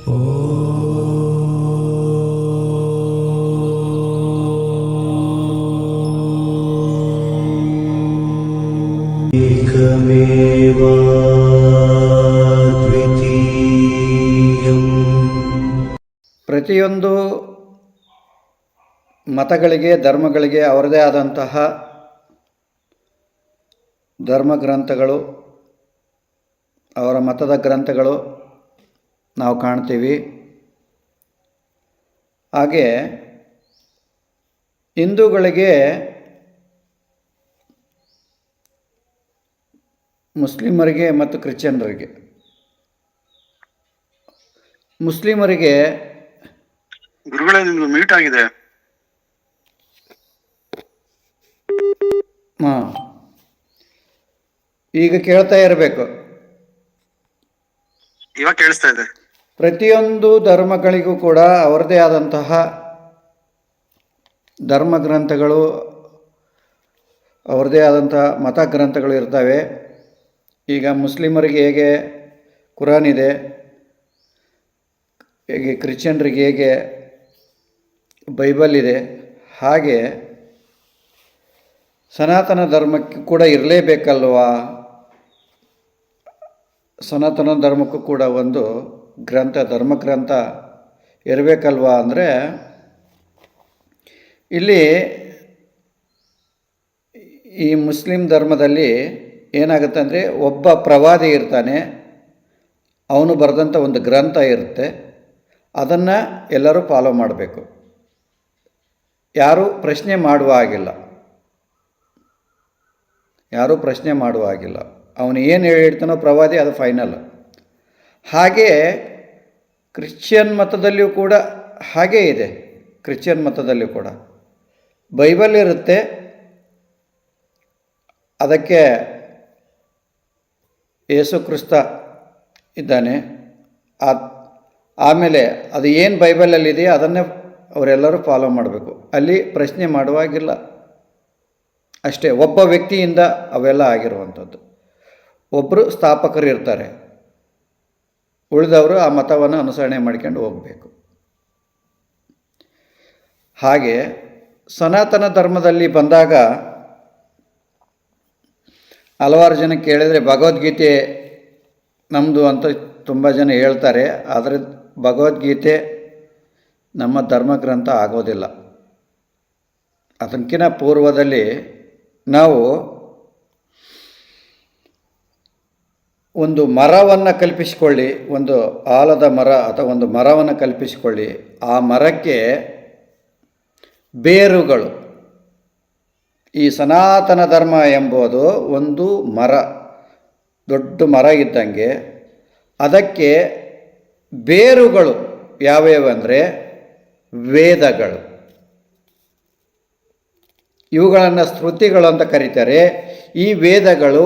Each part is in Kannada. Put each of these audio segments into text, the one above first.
ಪ್ರತಿಯೊಂದು ಮತಗಳಿಗೆ ಧರ್ಮಗಳಿಗೆ ಅವರದೇ ಆದಂತಹ ಧರ್ಮಗ್ರಂಥಗಳು, ಅವರ ಮತದ ಗ್ರಂಥಗಳು ನಾವು ಕಾಣ್ತೀವಿ. ಹಾಗೆ ಹಿಂದೂಗಳಿಗೆ ಮುಸ್ಲಿಮರಿಗೆ ಮತ್ತು ಕ್ರಿಶ್ಚಿಯನ್ನರಿಗೆ, ಮುಸ್ಲಿಮರಿಗೆ ಗುರುಗಳೇ ನಿಮ್ದು ಮೀಟ್ ಆಗಿದೆ. ಹಾಂ, ಈಗ ಕೇಳ್ತಾ ಇರಬೇಕು. ಇವಾಗ ಕೇಳಿಸ್ತಾ ಇದೆ. ಪ್ರತಿಯೊಂದು ಧರ್ಮಗಳಿಗೂ ಕೂಡ ಅವರದೇ ಆದಂತಹ ಧರ್ಮಗ್ರಂಥಗಳು, ಅವರದೇ ಆದಂತಹ ಮತ ಗ್ರಂಥಗಳು ಇರ್ತವೆ. ಈಗ ಮುಸ್ಲಿಮರಿಗೆ ಹೇಗೆ ಕುರಾನ್ ಇದೆ, ಹೇಗೆ ಕ್ರಿಶ್ಚಿಯನ್ರಿಗೆ ಹೇಗೆ ಬೈಬಲ್ ಇದೆ, ಹಾಗೆ ಸನಾತನ ಧರ್ಮಕ್ಕೆ ಕೂಡ ಇರಲೇಬೇಕಲ್ವಾ? ಸನಾತನ ಧರ್ಮಕ್ಕೂ ಕೂಡ ಒಂದು ಗ್ರಂಥ, ಧರ್ಮಗ್ರಂಥ ಇರಬೇಕಲ್ವಾ? ಅಂದರೆ ಇಲ್ಲಿ ಈ ಮುಸ್ಲಿಂ ಧರ್ಮದಲ್ಲಿ ಏನಾಗುತ್ತೆ ಅಂದರೆ, ಒಬ್ಬ ಪ್ರವಾದಿ ಇರ್ತಾನೆ, ಅವನು ಬರೆದಂಥ ಒಂದು ಗ್ರಂಥ ಇರುತ್ತೆ, ಅದನ್ನು ಎಲ್ಲರೂ ಫಾಲೋ ಮಾಡಬೇಕು. ಯಾರೂ ಪ್ರಶ್ನೆ ಮಾಡುವ ಹಾಗಿಲ್ಲ, ಯಾರೂ ಪ್ರಶ್ನೆ ಮಾಡುವ ಹಾಗಿಲ್ಲ. ಅವನು ಏನು ಹೇಳ್ತಾನೋ ಪ್ರವಾದಿ, ಅದು ಫೈನಲ್. ಹಾಗೇ ಕ್ರಿಶ್ಚಿಯನ್ ಮತದಲ್ಲಿಯೂ ಕೂಡ ಹಾಗೇ ಇದೆ. ಕ್ರಿಶ್ಚಿಯನ್ ಮತದಲ್ಲಿಯೂ ಕೂಡ ಬೈಬಲ್ ಇರುತ್ತೆ, ಅದಕ್ಕೆ ಯೇಸು ಕ್ರಿಸ್ತ ಇದ್ದಾನೆ. ಆಮೇಲೆ ಅದು ಏನು ಬೈಬಲಲ್ಲಿದೆಯೋ ಅದನ್ನೇ ಅವರೆಲ್ಲರೂ ಫಾಲೋ ಮಾಡಬೇಕು. ಅಲ್ಲಿ ಪ್ರಶ್ನೆ ಮಾಡುವಾಗಿಲ್ಲ ಅಷ್ಟೇ. ಒಬ್ಬ ವ್ಯಕ್ತಿಯಿಂದ ಅವೆಲ್ಲ ಆಗಿರುವಂಥದ್ದು. ಒಬ್ಬರು ಸ್ಥಾಪಕರು ಇರ್ತಾರೆ, ಉಳಿದವರು ಆ ಮತವನ್ನು ಅನುಸರಣೆ ಮಾಡ್ಕೊಂಡು ಹೋಗಬೇಕು. ಹಾಗೆ ಸನಾತನ ಧರ್ಮದಲ್ಲಿ ಬಂದಾಗ ಹಲವಾರು ಜನ ಕೇಳಿದರೆ ಭಗವದ್ಗೀತೆ ನಮ್ಮದು ಅಂತ ತುಂಬ ಜನ ಹೇಳ್ತಾರೆ. ಆದರೆ ಭಗವದ್ಗೀತೆ ನಮ್ಮ ಧರ್ಮಗ್ರಂಥ ಆಗೋದಿಲ್ಲ. ಅದಕ್ಕಿಂತ ಪೂರ್ವದಲ್ಲಿ ನಾವು ಒಂದು ಮರವನ್ನು ಕಲ್ಪಿಸಿಕೊಳ್ಳಿ, ಒಂದು ಆಲದ ಮರ ಅಥವಾ ಒಂದು ಮರವನ್ನು ಕಲ್ಪಿಸಿಕೊಳ್ಳಿ. ಆ ಮರಕ್ಕೆ ಬೇರುಗಳು, ಈ ಸನಾತನ ಧರ್ಮ ಎಂಬುದು ಒಂದು ಮರ, ದೊಡ್ಡ ಮರ ಇದ್ದಂಗೆ. ಅದಕ್ಕೆ ಬೇರುಗಳು ಯಾವ್ಯಾವಂದರೆ ವೇದಗಳು. ಇವುಗಳನ್ನು ಶ್ರುತಿಗಳು ಅಂತ ಕರೀತಾರೆ. ಈ ವೇದಗಳು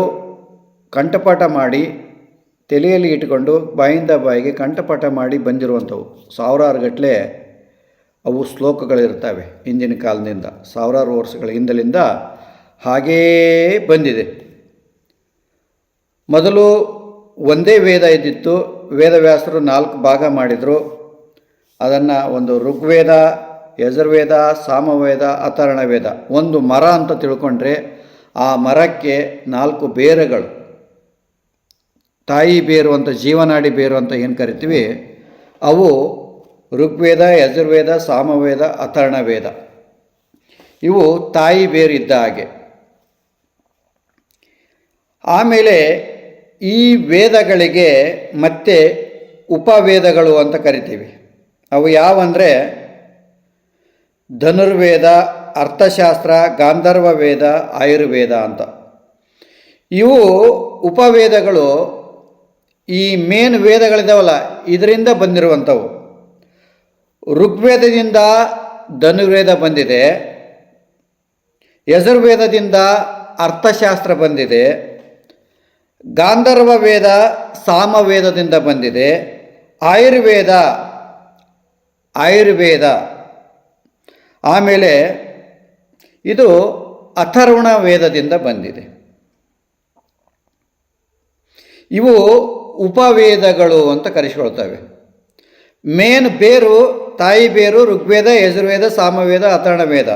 ಕಂಠಪಾಠ ಮಾಡಿ ತಲೆಯಲ್ಲಿ ಇಟ್ಟುಕೊಂಡು ಬಾಯಿಂದ ಬಾಯಿಗೆ ಕಂಠಪಾಠ ಮಾಡಿ ಬಂದಿರುವಂಥವು. ಸಾವಿರಾರು ಗಟ್ಟಲೆ ಅವು ಶ್ಲೋಕಗಳಿರ್ತವೆ. ಹಿಂದಿನ ಕಾಲದಿಂದ, ಸಾವಿರಾರು ವರ್ಷಗಳ ಹಿಂದಲಿಂದ ಹಾಗೇ ಬಂದಿದೆ. ಮೊದಲು ಒಂದೇ ವೇದ ಇದ್ದಿತ್ತು. ವೇದವ್ಯಾಸರು 4 ಭಾಗ ಮಾಡಿದರು. ಅದನ್ನು ಒಂದು ಋಗ್ವೇದ, ಯಜುರ್ವೇದ, ಸಾಮವೇದ, ಅಥರ್ಣ ವೇದ. ಒಂದು ಮರ ಅಂತ ತಿಳ್ಕೊಂಡ್ರೆ ಆ ಮರಕ್ಕೆ 4 ಬೇರುಗಳು, ತಾಯಿ ಬೇರು ಅಂತ, ಜೀವನಾಡಿ ಬೇರು ಅಂತ ಏನು ಕರಿತೀವಿ, ಅವು ಋಗ್ವೇದ, ಯಜುರ್ವೇದ, ಸಾಮವೇದ, ಅಥರ್ಣ ವೇದ. ಇವು ತಾಯಿ ಬೇರು ಇದ್ದ ಹಾಗೆ. ಆಮೇಲೆ ಈ ವೇದಗಳಿಗೆ ಮತ್ತೆ ಉಪವೇದಗಳು ಅಂತ ಕರಿತೀವಿ. ಅವು ಯಾವಂದರೆ ಧನುರ್ವೇದ, ಅರ್ಥಶಾಸ್ತ್ರ, ಗಾಂಧರ್ವ ವೇದ, ಆಯುರ್ವೇದ ಅಂತ. ಇವು ಉಪವೇದಗಳು ಈ ಮೇನ್ ವೇದಗಳಿದಾವಲ್ಲ, ಇದರಿಂದ ಬಂದಿರುವಂಥವು. ಋಗ್ವೇದದಿಂದ ಧನುರ್ವೇದ ಬಂದಿದೆ, ಯಜುರ್ವೇದದಿಂದ ಅರ್ಥಶಾಸ್ತ್ರ ಬಂದಿದೆ, ಗಾಂಧರ್ವ ವೇದ ಸಾಮವೇದದಿಂದ ಬಂದಿದೆ, ಆಯುರ್ವೇದ ಆಮೇಲೆ ಇದು ಅಥರ್ವಣ ವೇದದಿಂದ ಬಂದಿದೆ. ಇವು ಉಪವೇದಗಳು ಅಂತ ಕರೆಸಿಕೊಳ್ತವೆ. ಮೇನ್ ಬೇರು, ತಾಯಿ ಬೇರು ಋಗ್ವೇದ, ಯಜುರ್ವೇದ, ಸಾಮವೇದ, ಅಥರ್ಣ ವೇದ.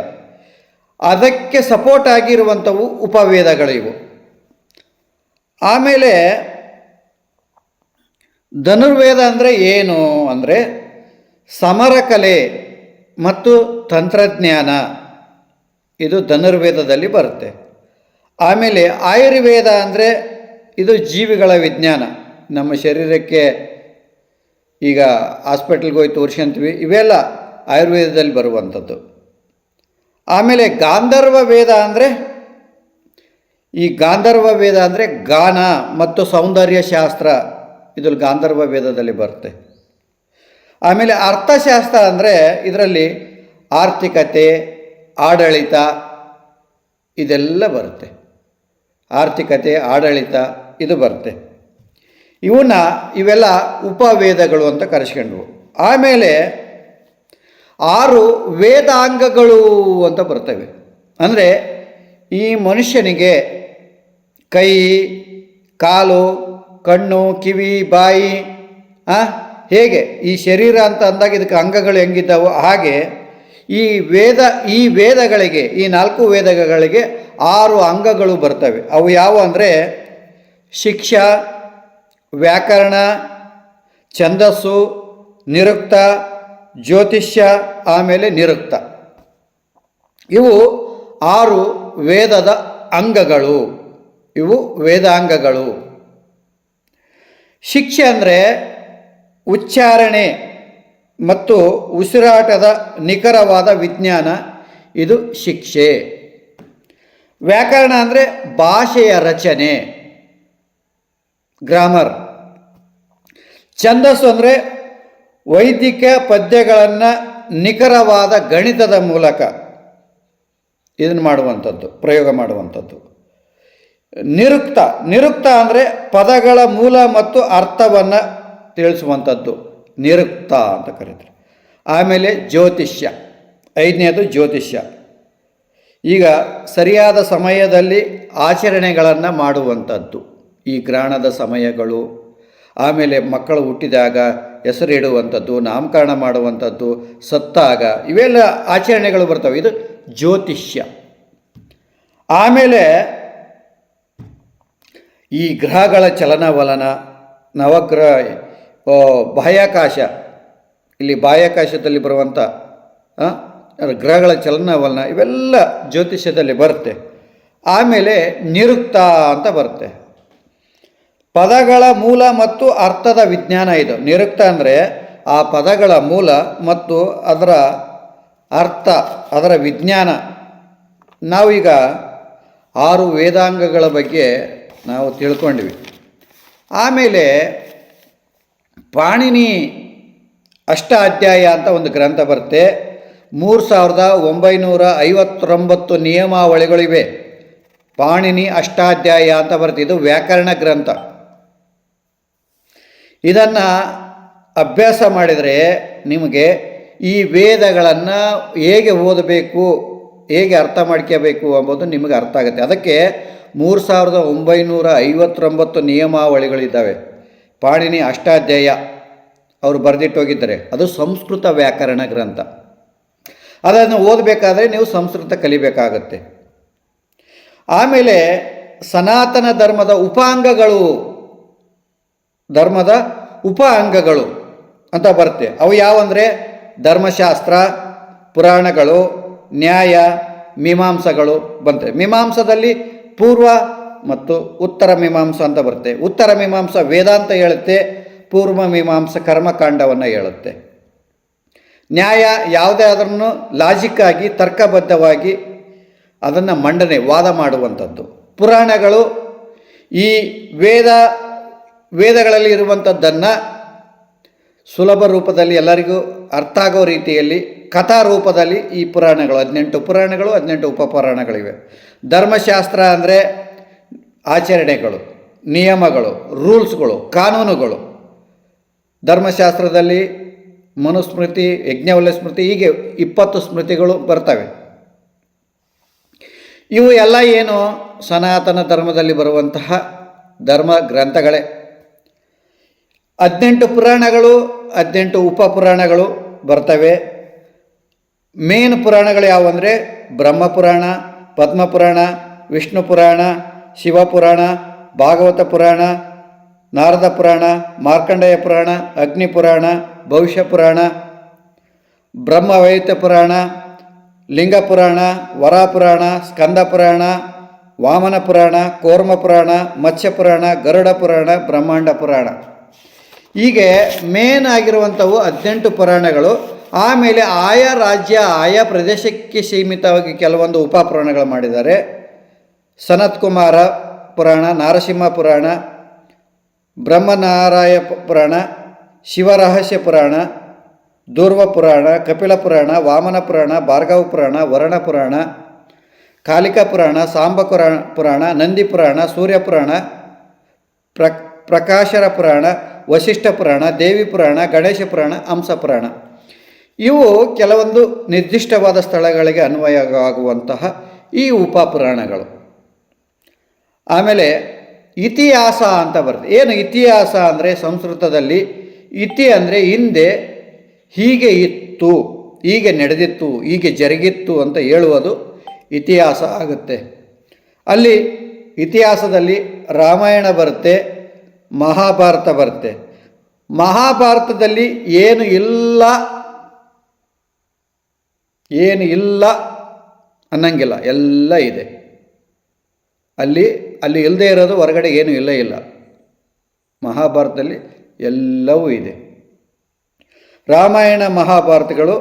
ಅದಕ್ಕೆ ಸಪೋರ್ಟ್ ಆಗಿರುವಂಥವು ಉಪವೇದಗಳಿವು. ಆಮೇಲೆ ಧನುರ್ವೇದ ಅಂದರೆ ಏನು ಅಂದರೆ ಸಮರಕಲೆ ಮತ್ತು ತಂತ್ರಜ್ಞಾನ, ಇದು ಧನುರ್ವೇದದಲ್ಲಿ ಬರುತ್ತೆ. ಆಮೇಲೆ ಆಯುರ್ವೇದ ಅಂದರೆ ಇದು ಜೀವಿಗಳ ವಿಜ್ಞಾನ, ನಮ್ಮ ಶರೀರಕ್ಕೆ ಈಗ ಹಾಸ್ಪಿಟಲ್ಗೆ ಹೋಗಿ ತೋರಿಸ್ಕೊಂತೀವಿ, ಇವೆಲ್ಲ ಆಯುರ್ವೇದದಲ್ಲಿ ಬರುವಂಥದ್ದು. ಆಮೇಲೆ ಗಾಂಧರ್ವ ವೇದ ಅಂದರೆ ಗಾನ ಮತ್ತು ಸೌಂದರ್ಯ ಶಾಸ್ತ್ರ, ಇದು ಗಾಂಧರ್ವ ವೇದದಲ್ಲಿ ಬರುತ್ತೆ. ಆಮೇಲೆ ಅರ್ಥಶಾಸ್ತ್ರ ಅಂದರೆ ಇದರಲ್ಲಿ ಆರ್ಥಿಕತೆ, ಆಡಳಿತ ಇದೆಲ್ಲ ಬರುತ್ತೆ. ಆರ್ಥಿಕತೆ, ಆಡಳಿತ ಇದು ಬರುತ್ತೆ. ಇವೆಲ್ಲ ಉಪವೇದಗಳು ಅಂತ ಕರೆಸ್ಕೊಂಡ್ವು. ಆಮೇಲೆ 6 ವೇದಾಂಗಗಳು ಅಂತ ಬರ್ತವೆ. ಅಂದರೆ ಈ ಮನುಷ್ಯನಿಗೆ ಕೈ, ಕಾಲು, ಕಣ್ಣು, ಕಿವಿ, ಬಾಯಿ, ಹೇಗೆ ಈ ಶರೀರ ಅಂತ ಅಂದಾಗ ಇದಕ್ಕೆ ಅಂಗಗಳು ಹೆಂಗಿದ್ದಾವೋ ಹಾಗೆ ಈ ವೇದಗಳಿಗೆ, ಈ 4 ವೇದಗಳಿಗೆ 6 ಅಂಗಗಳು ಬರ್ತವೆ. ಅವು ಯಾವ ಅಂದರೆ ಶಿಕ್ಷಾ, ವ್ಯಾಕರಣ, ಛಂದಸ್ಸು, ನಿರುಕ್ತ, ಜ್ಯೋತಿಷ್ಯ, ಆಮೇಲೆ ನಿರುಕ್ತ. ಇವು 6 ವೇದದ ಅಂಗಗಳು, ಇವು ವೇದಾಂಗಗಳು. ಶಿಕ್ಷೆ ಅಂದರೆ ಉಚ್ಚಾರಣೆ ಮತ್ತು ಉಸಿರಾಟದ ನಿಖರವಾದ ವಿಜ್ಞಾನ, ಇದು ಶಿಕ್ಷೆ. ವ್ಯಾಕರಣ ಅಂದರೆ ಭಾಷೆಯ ರಚನೆ, ಗ್ರಾಮರ್. ಛಂದಸ್ಸು ಅಂದರೆ ವೈದಿಕ ಪದ್ಯಗಳನ್ನು ನಿಖರವಾದ ಗಣಿತದ ಮೂಲಕ ಇದನ್ನು ಮಾಡುವಂಥದ್ದು, ಪ್ರಯೋಗ ಮಾಡುವಂಥದ್ದು. ನಿರುಕ್ತ ಅಂದರೆ ಪದಗಳ ಮೂಲ ಮತ್ತು ಅರ್ಥವನ್ನು ತಿಳಿಸುವಂಥದ್ದು, ನಿರುಕ್ತ ಅಂತ ಕರೀತಾರೆ. ಆಮೇಲೆ ಜ್ಯೋತಿಷ್ಯ, 5ನೇದು ಜ್ಯೋತಿಷ್ಯ. ಈಗ ಸರಿಯಾದ ಸಮಯದಲ್ಲಿ ಆಚರಣೆಗಳನ್ನು ಮಾಡುವಂಥದ್ದು, ಈ ಗ್ರಹಣದ ಸಮಯಗಳು, ಆಮೇಲೆ ಮಕ್ಕಳು ಹುಟ್ಟಿದಾಗ ಹೆಸರಿಡುವಂಥದ್ದು, ನಾಮಕರಣ ಮಾಡುವಂಥದ್ದು, ಸತ್ತಾಗ, ಇವೆಲ್ಲ ಆಚರಣೆಗಳು ಬರ್ತವೆ, ಇದು ಜ್ಯೋತಿಷ್ಯ. ಆಮೇಲೆ ಈ ಗ್ರಹಗಳ ಚಲನವಲನ, ನವಗ್ರಹ, ಬಾಹ್ಯಾಕಾಶ, ಇಲ್ಲಿ ಬಾಹ್ಯಾಕಾಶದಲ್ಲಿ ಬರುವಂಥ ಗ್ರಹಗಳ ಚಲನವಲನ ಇವೆಲ್ಲ ಜ್ಯೋತಿಷ್ಯದಲ್ಲಿ ಬರುತ್ತೆ. ಆಮೇಲೆ ನಿರುಕ್ತ ಅಂತ ಬರುತ್ತೆ, ಪದಗಳ ಮೂಲ ಮತ್ತು ಅರ್ಥದ ವಿಜ್ಞಾನ ಇದು. ನಿರುಕ್ತ ಅಂದರೆ ಆ ಪದಗಳ ಮೂಲ ಮತ್ತು ಅದರ ಅರ್ಥ, ಅದರ ವಿಜ್ಞಾನ. ನಾವೀಗ 6 ವೇದಾಂಗಗಳ ಬಗ್ಗೆ ನಾವು ತಿಳ್ಕೊಂಡ್ವಿ. ಆಮೇಲೆ ಪಾಣಿನಿ ಅಷ್ಟಾಧ್ಯಾಯ ಅಂತ ಒಂದು ಗ್ರಂಥ ಬರುತ್ತೆ. 3959 ನಿಯಮಾವಳಿಗಳಿವೆ. ಪಾಣಿನಿ ಅಷ್ಟಾಧ್ಯಾಯ ಅಂತ ಬರುತ್ತೆ, ಇದು ವ್ಯಾಕರಣ ಗ್ರಂಥ. ಇದನ್ನು ಅಭ್ಯಾಸ ಮಾಡಿದರೆ ನಿಮಗೆ ಈ ವೇದಗಳನ್ನು ಹೇಗೆ ಓದಬೇಕು, ಹೇಗೆ ಅರ್ಥ ಮಾಡ್ಕೋಬೇಕು ಎಂಬುದು ನಿಮಗೆ ಅರ್ಥ ಆಗುತ್ತೆ. ಅದಕ್ಕೆ 3959 ನಿಯಮಾವಳಿಗಳಿದ್ದಾವೆ. ಪಾಣಿನಿ ಅಷ್ಟಾಧ್ಯಾಯ ಅವರು ಬರೆದಿಟ್ಟೋಗಿದ್ದಾರೆ, ಅದು ಸಂಸ್ಕೃತ ವ್ಯಾಕರಣ ಗ್ರಂಥ. ಅದನ್ನು ಓದಬೇಕಾದ್ರೆ ನೀವು ಸಂಸ್ಕೃತ ಕಲಿಬೇಕಾಗತ್ತೆ. ಆಮೇಲೆ ಸನಾತನ ಧರ್ಮದ ಉಪ ಅಂಗಗಳು ಅಂತ ಬರುತ್ತೆ. ಅವು ಯಾವಂದರೆ ಧರ್ಮಶಾಸ್ತ್ರ, ಪುರಾಣಗಳು, ನ್ಯಾಯ, ಮೀಮಾಂಸಗಳು ಬಂತವೆ. ಮೀಮಾಂಸದಲ್ಲಿ ಪೂರ್ವ ಮತ್ತು ಉತ್ತರ ಮೀಮಾಂಸ ಅಂತ ಬರುತ್ತೆ. ಉತ್ತರ ಮೀಮಾಂಸ ವೇದಾಂತ ಹೇಳುತ್ತೆ, ಪೂರ್ವ ಮೀಮಾಂಸ ಕರ್ಮಕಾಂಡವನ್ನು ಹೇಳುತ್ತೆ. ನ್ಯಾಯ ಯಾವುದೇ ಅದನ್ನು ಲಾಜಿಕ್ಕಾಗಿ ತರ್ಕಬದ್ಧವಾಗಿ ಅದನ್ನು ವಾದ ಮಾಡುವಂಥದ್ದು. ಪುರಾಣಗಳು ಈ ವೇದಗಳಲ್ಲಿ ಇರುವಂಥದ್ದನ್ನು ಸುಲಭ ರೂಪದಲ್ಲಿ ಎಲ್ಲರಿಗೂ ಅರ್ಥ ಆಗೋ ರೀತಿಯಲ್ಲಿ ಕಥಾ ರೂಪದಲ್ಲಿ ಈ ಪುರಾಣಗಳು 18 ಪುರಾಣಗಳು, 18 ಉಪಪುರಾಣಗಳಿವೆ. ಧರ್ಮಶಾಸ್ತ್ರ ಅಂದರೆ ಆಚರಣೆಗಳು, ನಿಯಮಗಳು, ರೂಲ್ಸ್ಗಳು, ಕಾನೂನುಗಳು. ಧರ್ಮಶಾಸ್ತ್ರದಲ್ಲಿ ಮನುಸ್ಮೃತಿ, ಯಜ್ಞವಲ್ಯ ಸ್ಮೃತಿ, ಹೀಗೆ 20 ಸ್ಮೃತಿಗಳು ಬರ್ತವೆ. ಇವು ಎಲ್ಲ ಏನು ಸನಾತನ ಧರ್ಮದಲ್ಲಿ ಬರುವಂತಹ ಧರ್ಮ ಗ್ರಂಥಗಳೇ. 18 ಪುರಾಣಗಳು, 18 ಉಪಪುರಾಣಗಳು ಬರ್ತವೆ. ಮೇನ್ ಪುರಾಣಗಳು ಯಾವುವಂದರೆ ಬ್ರಹ್ಮಪುರಾಣ, ಪದ್ಮಪುರಾಣ, ವಿಷ್ಣು ಪುರಾಣ, ಶಿವಪುರಾಣ, ಭಾಗವತ ಪುರಾಣ, ನಾರದ ಪುರಾಣ, ಮಾರ್ಕಂಡೇಯ ಪುರಾಣ, ಅಗ್ನಿ ಪುರಾಣ, ಭವಿಷ್ಯ ಪುರಾಣ, ಬ್ರಹ್ಮವೈತ್ಯ ಪುರಾಣ, ಲಿಂಗ ಪುರಾಣ, ವರಾ ಪುರಾಣ, ಸ್ಕಂದ ಪುರಾಣ, ವಾಮನ ಪುರಾಣ, ಕೂರ್ಮ ಪುರಾಣ, ಮತ್ಸ್ಯ ಪುರಾಣ, ಗರುಡ ಪುರಾಣ, ಬ್ರಹ್ಮಾಂಡ ಪುರಾಣ. ಹೀಗೆ ಮೇನ್ ಆಗಿರುವಂಥವು 18 ಪುರಾಣಗಳು. ಆಮೇಲೆ ಆಯಾ ರಾಜ್ಯ ಆಯಾ ಪ್ರದೇಶಕ್ಕೆ ಸೀಮಿತವಾಗಿ ಕೆಲವೊಂದು ಉಪಪುರಾಣಗಳು ಮಾಡಿದ್ದಾರೆ. ಸನತ್ ಕುಮಾರ ಪುರಾಣ, ನಾರಸಿಂಹ ಪುರಾಣ, ಬ್ರಹ್ಮನಾರಾಯ ಪುರಾಣ, ಶಿವರಹಸ್ಯ ಪುರಾಣ, ದುರ್ವ ಪುರಾಣ, ಕಪಿಲ ಪುರಾಣ, ವಾಮನ ಪುರಾಣ, ಭಾರ್ಗವ ಪುರಾಣ, ವರುಣ ಪುರಾಣ, ಕಾಲಿಕಾ ಪುರಾಣ, ಸಾಂಬ ಪುರಾಣ, ನಂದಿ ಪುರಾಣ, ಸೂರ್ಯ ಪುರಾಣ, ಪ್ರಕಾಶರ ಪುರಾಣ, ವಶಿಷ್ಠ ಪುರಾಣ, ದೇವಿ ಪುರಾಣ, ಗಣೇಶ ಪುರಾಣ, ಹಂಸ ಪುರಾಣ. ಇವು ಕೆಲವೊಂದು ನಿರ್ದಿಷ್ಟವಾದ ಸ್ಥಳಗಳಿಗೆ ಅನ್ವಯವಾಗುವಂತಹ ಈ ಉಪಪುರಾಣಗಳು. ಆಮೇಲೆ ಇತಿಹಾಸ ಅಂತ ಬರ್ತದೆ. ಏನು ಇತಿಹಾಸ ಅಂದರೆ ಸಂಸ್ಕೃತದಲ್ಲಿ ಇತಿ ಅಂದರೆ ಹಿಂದೆ ಹೀಗೆ ಇತ್ತು, ಹೀಗೆ ನಡೆದಿತ್ತು, ಹೀಗೆ ಜರುಗಿತ್ತು ಅಂತ ಹೇಳುವುದು ಇತಿಹಾಸ ಆಗುತ್ತೆ. ಅಲ್ಲಿ ಇತಿಹಾಸದಲ್ಲಿ ರಾಮಾಯಣ ಬರುತ್ತೆ, ಮಹಾಭಾರತ ಬರುತ್ತೆ. ಮಹಾಭಾರತದಲ್ಲಿ ಏನು ಇಲ್ಲ ಅನ್ನಂಗಿಲ್ಲ, ಎಲ್ಲ ಇದೆ. ಅಲ್ಲಿ ಇಲ್ಲದೆ ಇರೋದು ಹೊರಗಡೆ ಏನೂ ಇಲ್ಲ. ಮಹಾಭಾರತದಲ್ಲಿ ಎಲ್ಲವೂ ಇದೆ. ರಾಮಾಯಣ ಮಹಾಭಾರತಗಳು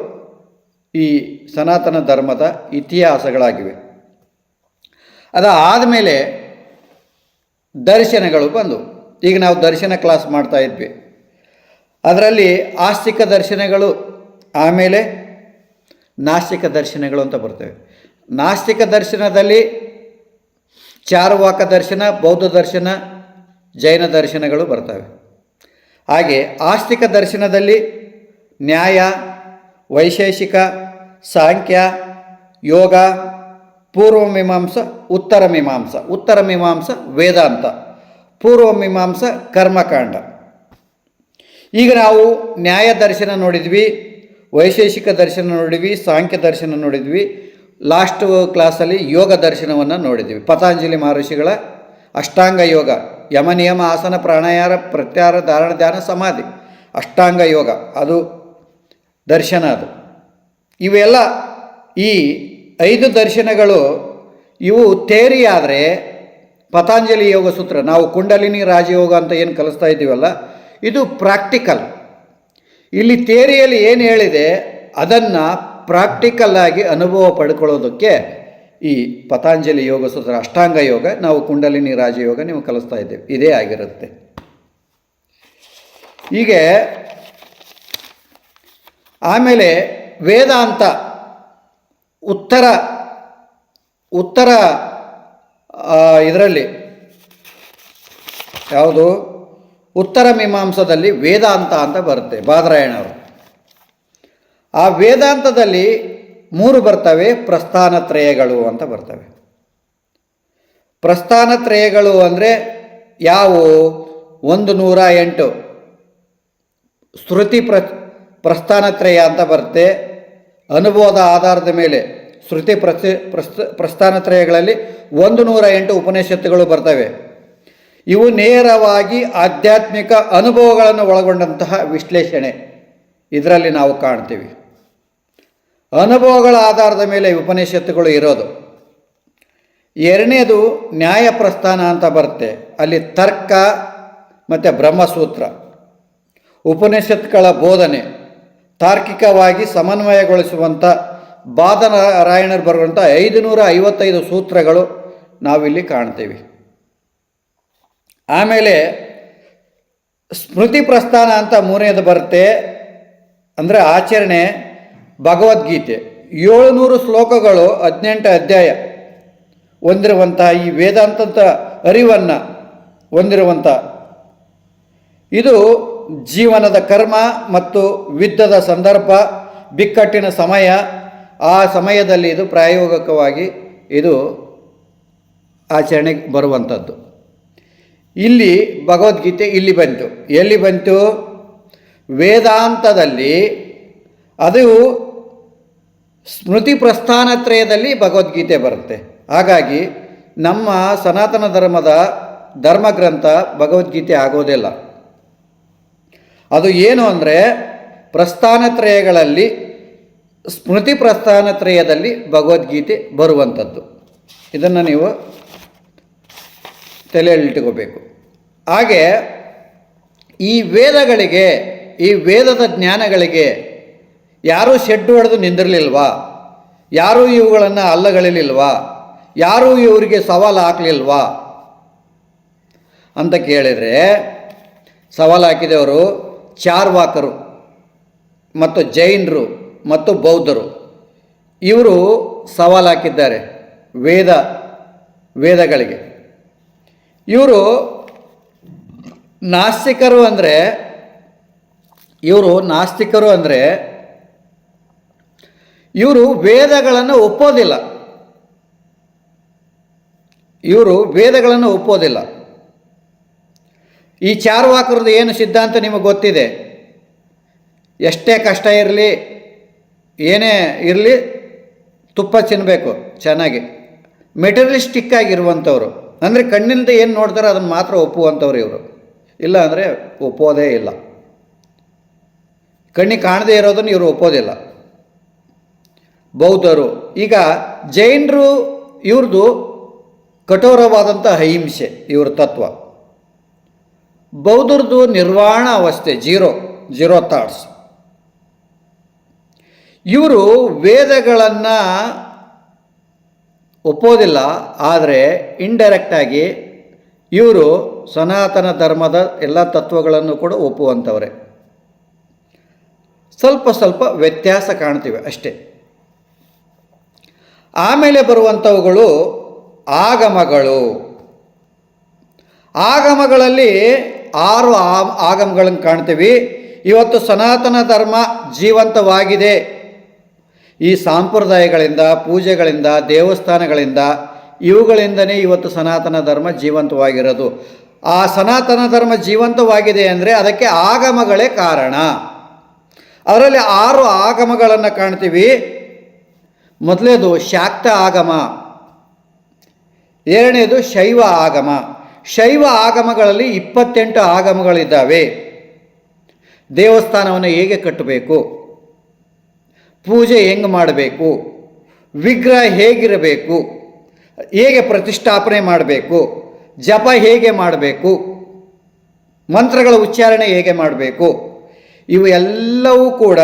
ಈ ಸನಾತನ ಧರ್ಮದ ಇತಿಹಾಸಗಳಾಗಿವೆ. ಅದಾದ ಮೇಲೆ ದರ್ಶನಗಳು ಬಂದು, ಈಗ ನಾವು ದರ್ಶನ ಕ್ಲಾಸ್ ಮಾಡ್ತಾ ಇದ್ವಿ. ಅದರಲ್ಲಿ ಆಸ್ತಿಕ ದರ್ಶನಗಳು, ಆಮೇಲೆ ನಾಸ್ತಿಕ ದರ್ಶನಗಳು ಅಂತ ಬರ್ತವೆ. ನಾಸ್ತಿಕ ದರ್ಶನದಲ್ಲಿ ಚಾರುವಾಕ ದರ್ಶನ, ಬೌದ್ಧ ದರ್ಶನ, ಜೈನ ದರ್ಶನಗಳು ಬರ್ತವೆ. ಹಾಗೆ ಆಸ್ತಿಕ ದರ್ಶನದಲ್ಲಿ ನ್ಯಾಯ, ವೈಶೇಷಿಕ, ಸಾಂಖ್ಯ, ಯೋಗ, ಪೂರ್ವಮೀಮಾಂಸ, ಉತ್ತರ ಮೀಮಾಂಸ ವೇದಾಂತ, ಪೂರ್ವಮೀಮಾಂಸ ಕರ್ಮಕಾಂಡ. ಈಗ ನಾವು ನ್ಯಾಯ ದರ್ಶನ ನೋಡಿದ್ವಿ, ವೈಶೇಷಿಕ ದರ್ಶನ ನೋಡಿದ್ವಿ, ಸಾಂಖ್ಯ ದರ್ಶನ ನೋಡಿದ್ವಿ. ಲಾಸ್ಟ್ ಕ್ಲಾಸಲ್ಲಿ ಯೋಗ ದರ್ಶನವನ್ನು ನೋಡಿದ್ವಿ. ಪತಾಂಜಲಿ ಮಹರ್ಷಿಗಳ ಅಷ್ಟಾಂಗ ಯೋಗ, ಯಮ, ನಿಯಮ, ಆಸನ, ಪ್ರಾಣಾಯಾಮ, ಪ್ರತ್ಯಾಹಾರ, ಧಾರಣ, ಧ್ಯಾನ, ಸಮಾಧಿ, ಅಷ್ಟಾಂಗ ಯೋಗ, ಅದು ದರ್ಶನ. ಅದು ಇವೆಲ್ಲ ಈ 5 ದರ್ಶನಗಳು ಇವು ಥೇರಿ. ಆದರೆ ಪತಾಂಜಲಿ ಯೋಗ ಸೂತ್ರ, ನಾವು ಕುಂಡಲಿನಿ ರಾಜಯೋಗ ಅಂತ ಏನು ಕಲಿಸ್ತಾ ಇದ್ದೀವಲ್ಲ, ಇದು ಪ್ರಾಕ್ಟಿಕಲ್. ಇಲ್ಲಿ ಥೇರಿಯಲ್ಲಿ ಏನು ಹೇಳಿದೆ ಅದನ್ನು ಪ್ರಾಕ್ಟಿಕಲ್ ಆಗಿ ಅನುಭವ ಪಡ್ಕೊಳ್ಳೋದಕ್ಕೆ ಈ ಪತಾಂಜಲಿ ಯೋಗ ಸೂತ್ರ, ಅಷ್ಟಾಂಗ ಯೋಗ, ನಾವು ಕುಂಡಲಿನಿ ರಾಜಯೋಗ ನೀವು ಕಲಿಸ್ತಾ ಇದ್ದೇವೆ, ಇದೇ ಆಗಿರುತ್ತೆ. ಹೀಗೆ ಆಮೇಲೆ ವೇದಾಂತ ಉತ್ತರ ಇದರಲ್ಲಿ ಯಾವುದು, ಉತ್ತರ ಮೀಮಾಂಸದಲ್ಲಿ ವೇದಾಂತ ಅಂತ ಬರುತ್ತೆ, ಬಾದರಾಯಣವರು. ಆ ವೇದಾಂತದಲ್ಲಿ 3 ಬರ್ತವೆ, ಪ್ರಸ್ಥಾನತ್ರಯಗಳು ಅಂತ ಬರ್ತವೆ. ಪ್ರಸ್ಥಾನತ್ರಯಗಳು ಅಂದರೆ ಯಾವುವು? 108 ಶ್ರುತಿ ಪ್ರಸ್ಥಾನತ್ರಯ ಅಂತ ಬರುತ್ತೆ. ಅನುಭವದ ಆಧಾರದ ಮೇಲೆ ಶ್ರುತಿ ಪ್ರಸ್ಥಾನತ್ರಯಗಳಲ್ಲಿ 108 ಉಪನಿಷತ್ತುಗಳು ಬರ್ತವೆ. ಇವು ನೇರವಾಗಿ ಆಧ್ಯಾತ್ಮಿಕ ಅನುಭವಗಳನ್ನು ಒಳಗೊಂಡಂತಹ ವಿಶ್ಲೇಷಣೆ ಇದರಲ್ಲಿ ನಾವು ಕಾಣ್ತೀವಿ. ಅನುಭವಗಳ ಆಧಾರದ ಮೇಲೆ ಉಪನಿಷತ್ತುಗಳು ಇರೋದು. ಎರಡನೇದು ನ್ಯಾಯ ಪ್ರಸ್ಥಾನ ಅಂತ ಬರುತ್ತೆ. ಅಲ್ಲಿ ತರ್ಕ ಮತ್ತು ಬ್ರಹ್ಮಸೂತ್ರ, ಉಪನಿಷತ್ತುಗಳ ಬೋಧನೆ ತಾರ್ಕಿಕವಾಗಿ ಸಮನ್ವಯಗೊಳಿಸುವಂಥ ಬಾದರಾಯಣರು ಬರುವಂಥ 555 ಸೂತ್ರಗಳು ನಾವಿಲ್ಲಿ ಕಾಣ್ತೀವಿ. ಆಮೇಲೆ ಸ್ಮೃತಿ ಪ್ರಸ್ಥಾನ ಅಂತ 3ನೇದು ಬರುತ್ತೆ. ಅಂದರೆ ಆಚರಣೆ, ಭಗವದ್ಗೀತೆ 700 ಶ್ಲೋಕಗಳು, 18 ಅಧ್ಯಾಯ ಹೊಂದಿರುವಂಥ ಈ ವೇದಾಂತದ ಅರಿವನ್ನು ಹೊಂದಿರುವಂಥ ಇದು ಜೀವನದ ಕರ್ಮ ಮತ್ತು ಯುದ್ಧದ ಸಂದರ್ಭ, ಬಿಕ್ಕಟ್ಟಿನ ಸಮಯ, ಆ ಸಮಯದಲ್ಲಿ ಇದು ಪ್ರಾಯೋಗಿಕವಾಗಿ ಇದು ಆಚರಣೆಗೆ ಬರುವಂಥದ್ದು. ಇಲ್ಲಿ ಭಗವದ್ಗೀತೆ ಇಲ್ಲಿ ಬಂತು. ಎಲ್ಲಿ ಬಂತು? ವೇದಾಂತದಲ್ಲಿ ಅದು ಸ್ಮೃತಿ ಪ್ರಸ್ಥಾನತ್ರಯದಲ್ಲಿ ಭಗವದ್ಗೀತೆ ಬರುತ್ತೆ. ಹಾಗಾಗಿ ನಮ್ಮ ಸನಾತನ ಧರ್ಮದ ಧರ್ಮಗ್ರಂಥ ಭಗವದ್ಗೀತೆ ಆಗೋದಿಲ್ಲ. ಅದು ಏನು ಅಂದರೆ ಪ್ರಸ್ಥಾನತ್ರಯಗಳಲ್ಲಿ ಸ್ಮೃತಿ ಪ್ರಸ್ಥಾನತ್ರಯದಲ್ಲಿ ಭಗವದ್ಗೀತೆ ಬರುವಂಥದ್ದು. ಇದನ್ನು ನೀವು ತಲೆಯಲ್ಲಿಟ್ಟುಕೋಬೇಕು. ಹಾಗೆ ಈ ವೇದಗಳಿಗೆ, ಈ ವೇದದ ಜ್ಞಾನಗಳಿಗೆ ಯಾರೂ ಶೆಡ್ಡು ಹೊಡೆದು ನಿಂದಿರಲಿಲ್ವಾ? ಯಾರೂ ಇವುಗಳನ್ನು ಅಲ್ಲಗಳಿಲಿಲ್ವಾ? ಯಾರೂ ಇವರಿಗೆ ಸವಾಲು ಹಾಕಲಿಲ್ವಾ ಅಂತ ಕೇಳಿದರೆ, ಸವಾಲು ಹಾಕಿದವರು ಚಾರ್ವಾಕರು ಮತ್ತು ಜೈನರು ಮತ್ತು ಬೌದ್ಧರು. ಇವರು ಸವಾಲು ಹಾಕಿದ್ದಾರೆ ವೇದಗಳಿಗೆ. ಇವರು ನಾಸ್ತಿಕರು ಅಂದರೆ ಇವರು ವೇದಗಳನ್ನು ಒಪ್ಪೋದಿಲ್ಲ. ಈ ಚಾರ್ವಾಕರದ್ದು ಏನು ಸಿದ್ಧಾಂತ ನಿಮಗೆ ಗೊತ್ತಿದೆ. ಎಷ್ಟೇ ಕಷ್ಟ ಇರಲಿ, ಏನೇ ಇರಲಿ, ತುಪ್ಪ ತಿನ್ನಬೇಕು ಚೆನ್ನಾಗಿ. ಮೆಟೀರಿಯಲಿಸ್ಟಿಕ್ ಆಗಿರುವಂಥವ್ರು, ಅಂದರೆ ಕಣ್ಣಿಂದ ಏನು ನೋಡ್ತಾರೋ ಅದನ್ನು ಮಾತ್ರ ಒಪ್ಪುವಂಥವ್ರು ಇವರು. ಇಲ್ಲ ಅಂದರೆ ಒಪ್ಪೋದೇ ಇಲ್ಲ. ಕಣ್ಣಿಗೆ ಕಾಣದೇ ಇರೋದನ್ನು ಇವರು ಒಪ್ಪೋದಿಲ್ಲ. ಬೌದ್ಧರು, ಈಗ ಜೈನರು, ಇವ್ರದ್ದು ಕಠೋರವಾದಂಥ ಅಹಿಂಸೆ ಇವ್ರ ತತ್ವ. ಬೌದ್ಧರದು ನಿರ್ವಾಣ ಅವಸ್ಥೆ, ಜೀರೋ ಥಾಟ್ಸ್. ಇವರು ವೇದಗಳನ್ನು ಒಪ್ಪೋದಿಲ್ಲ, ಆದರೆ ಇಂಡೈರೆಕ್ಟಾಗಿ ಇವರು ಸನಾತನ ಧರ್ಮದ ಎಲ್ಲ ತತ್ವಗಳನ್ನು ಕೂಡ ಒಪ್ಪುವಂಥವ್ರೆ. ಸ್ವಲ್ಪ ವ್ಯತ್ಯಾಸ ಕಾಣ್ತೀವಿ ಅಷ್ಟೇ. ಆಮೇಲೆ ಬರುವಂಥವುಗಳು ಆಗಮಗಳಲ್ಲಿ 6 ಆಗಮಗಳನ್ನು ಕಾಣ್ತೀವಿ. ಇವತ್ತು ಸನಾತನ ಧರ್ಮ ಜೀವಂತವಾಗಿದೆ. ಈ ಸಂಪ್ರದಾಯಗಳಿಂದ, ಪೂಜೆಗಳಿಂದ, ದೇವಸ್ಥಾನಗಳಿಂದ, ಇವುಗಳಿಂದನೇ ಇವತ್ತು ಸನಾತನ ಧರ್ಮ ಜೀವಂತವಾಗಿರೋದು. ಆ ಸನಾತನ ಧರ್ಮ ಜೀವಂತವಾಗಿದೆ ಅಂದರೆ ಅದಕ್ಕೆ ಆಗಮಗಳೇ ಕಾರಣ. ಅದರಲ್ಲಿ 6 ಆಗಮಗಳನ್ನು ಕಾಣ್ತೀವಿ. ಮೊದಲನೇದು ಶಾಕ್ತ ಆಗಮ, ಎರಡನೇದು ಶೈವ ಆಗಮ. ಶೈವ ಆಗಮಗಳಲ್ಲಿ 28 ಆಗಮಗಳಿದ್ದಾವೆ. ದೇವಸ್ಥಾನವನ್ನು ಹೇಗೆ ಕಟ್ಟಬೇಕು, ಪೂಜೆ ಹೆಂಗೆ ಮಾಡಬೇಕು, ವಿಗ್ರಹ ಹೇಗಿರಬೇಕು, ಹೇಗೆ ಪ್ರತಿಷ್ಠಾಪನೆ ಮಾಡಬೇಕು, ಜಪ ಹೇಗೆ ಮಾಡಬೇಕು, ಮಂತ್ರಗಳ ಉಚ್ಚಾರಣೆ ಹೇಗೆ ಮಾಡಬೇಕು, ಇವು ಎಲ್ಲವೂ ಕೂಡ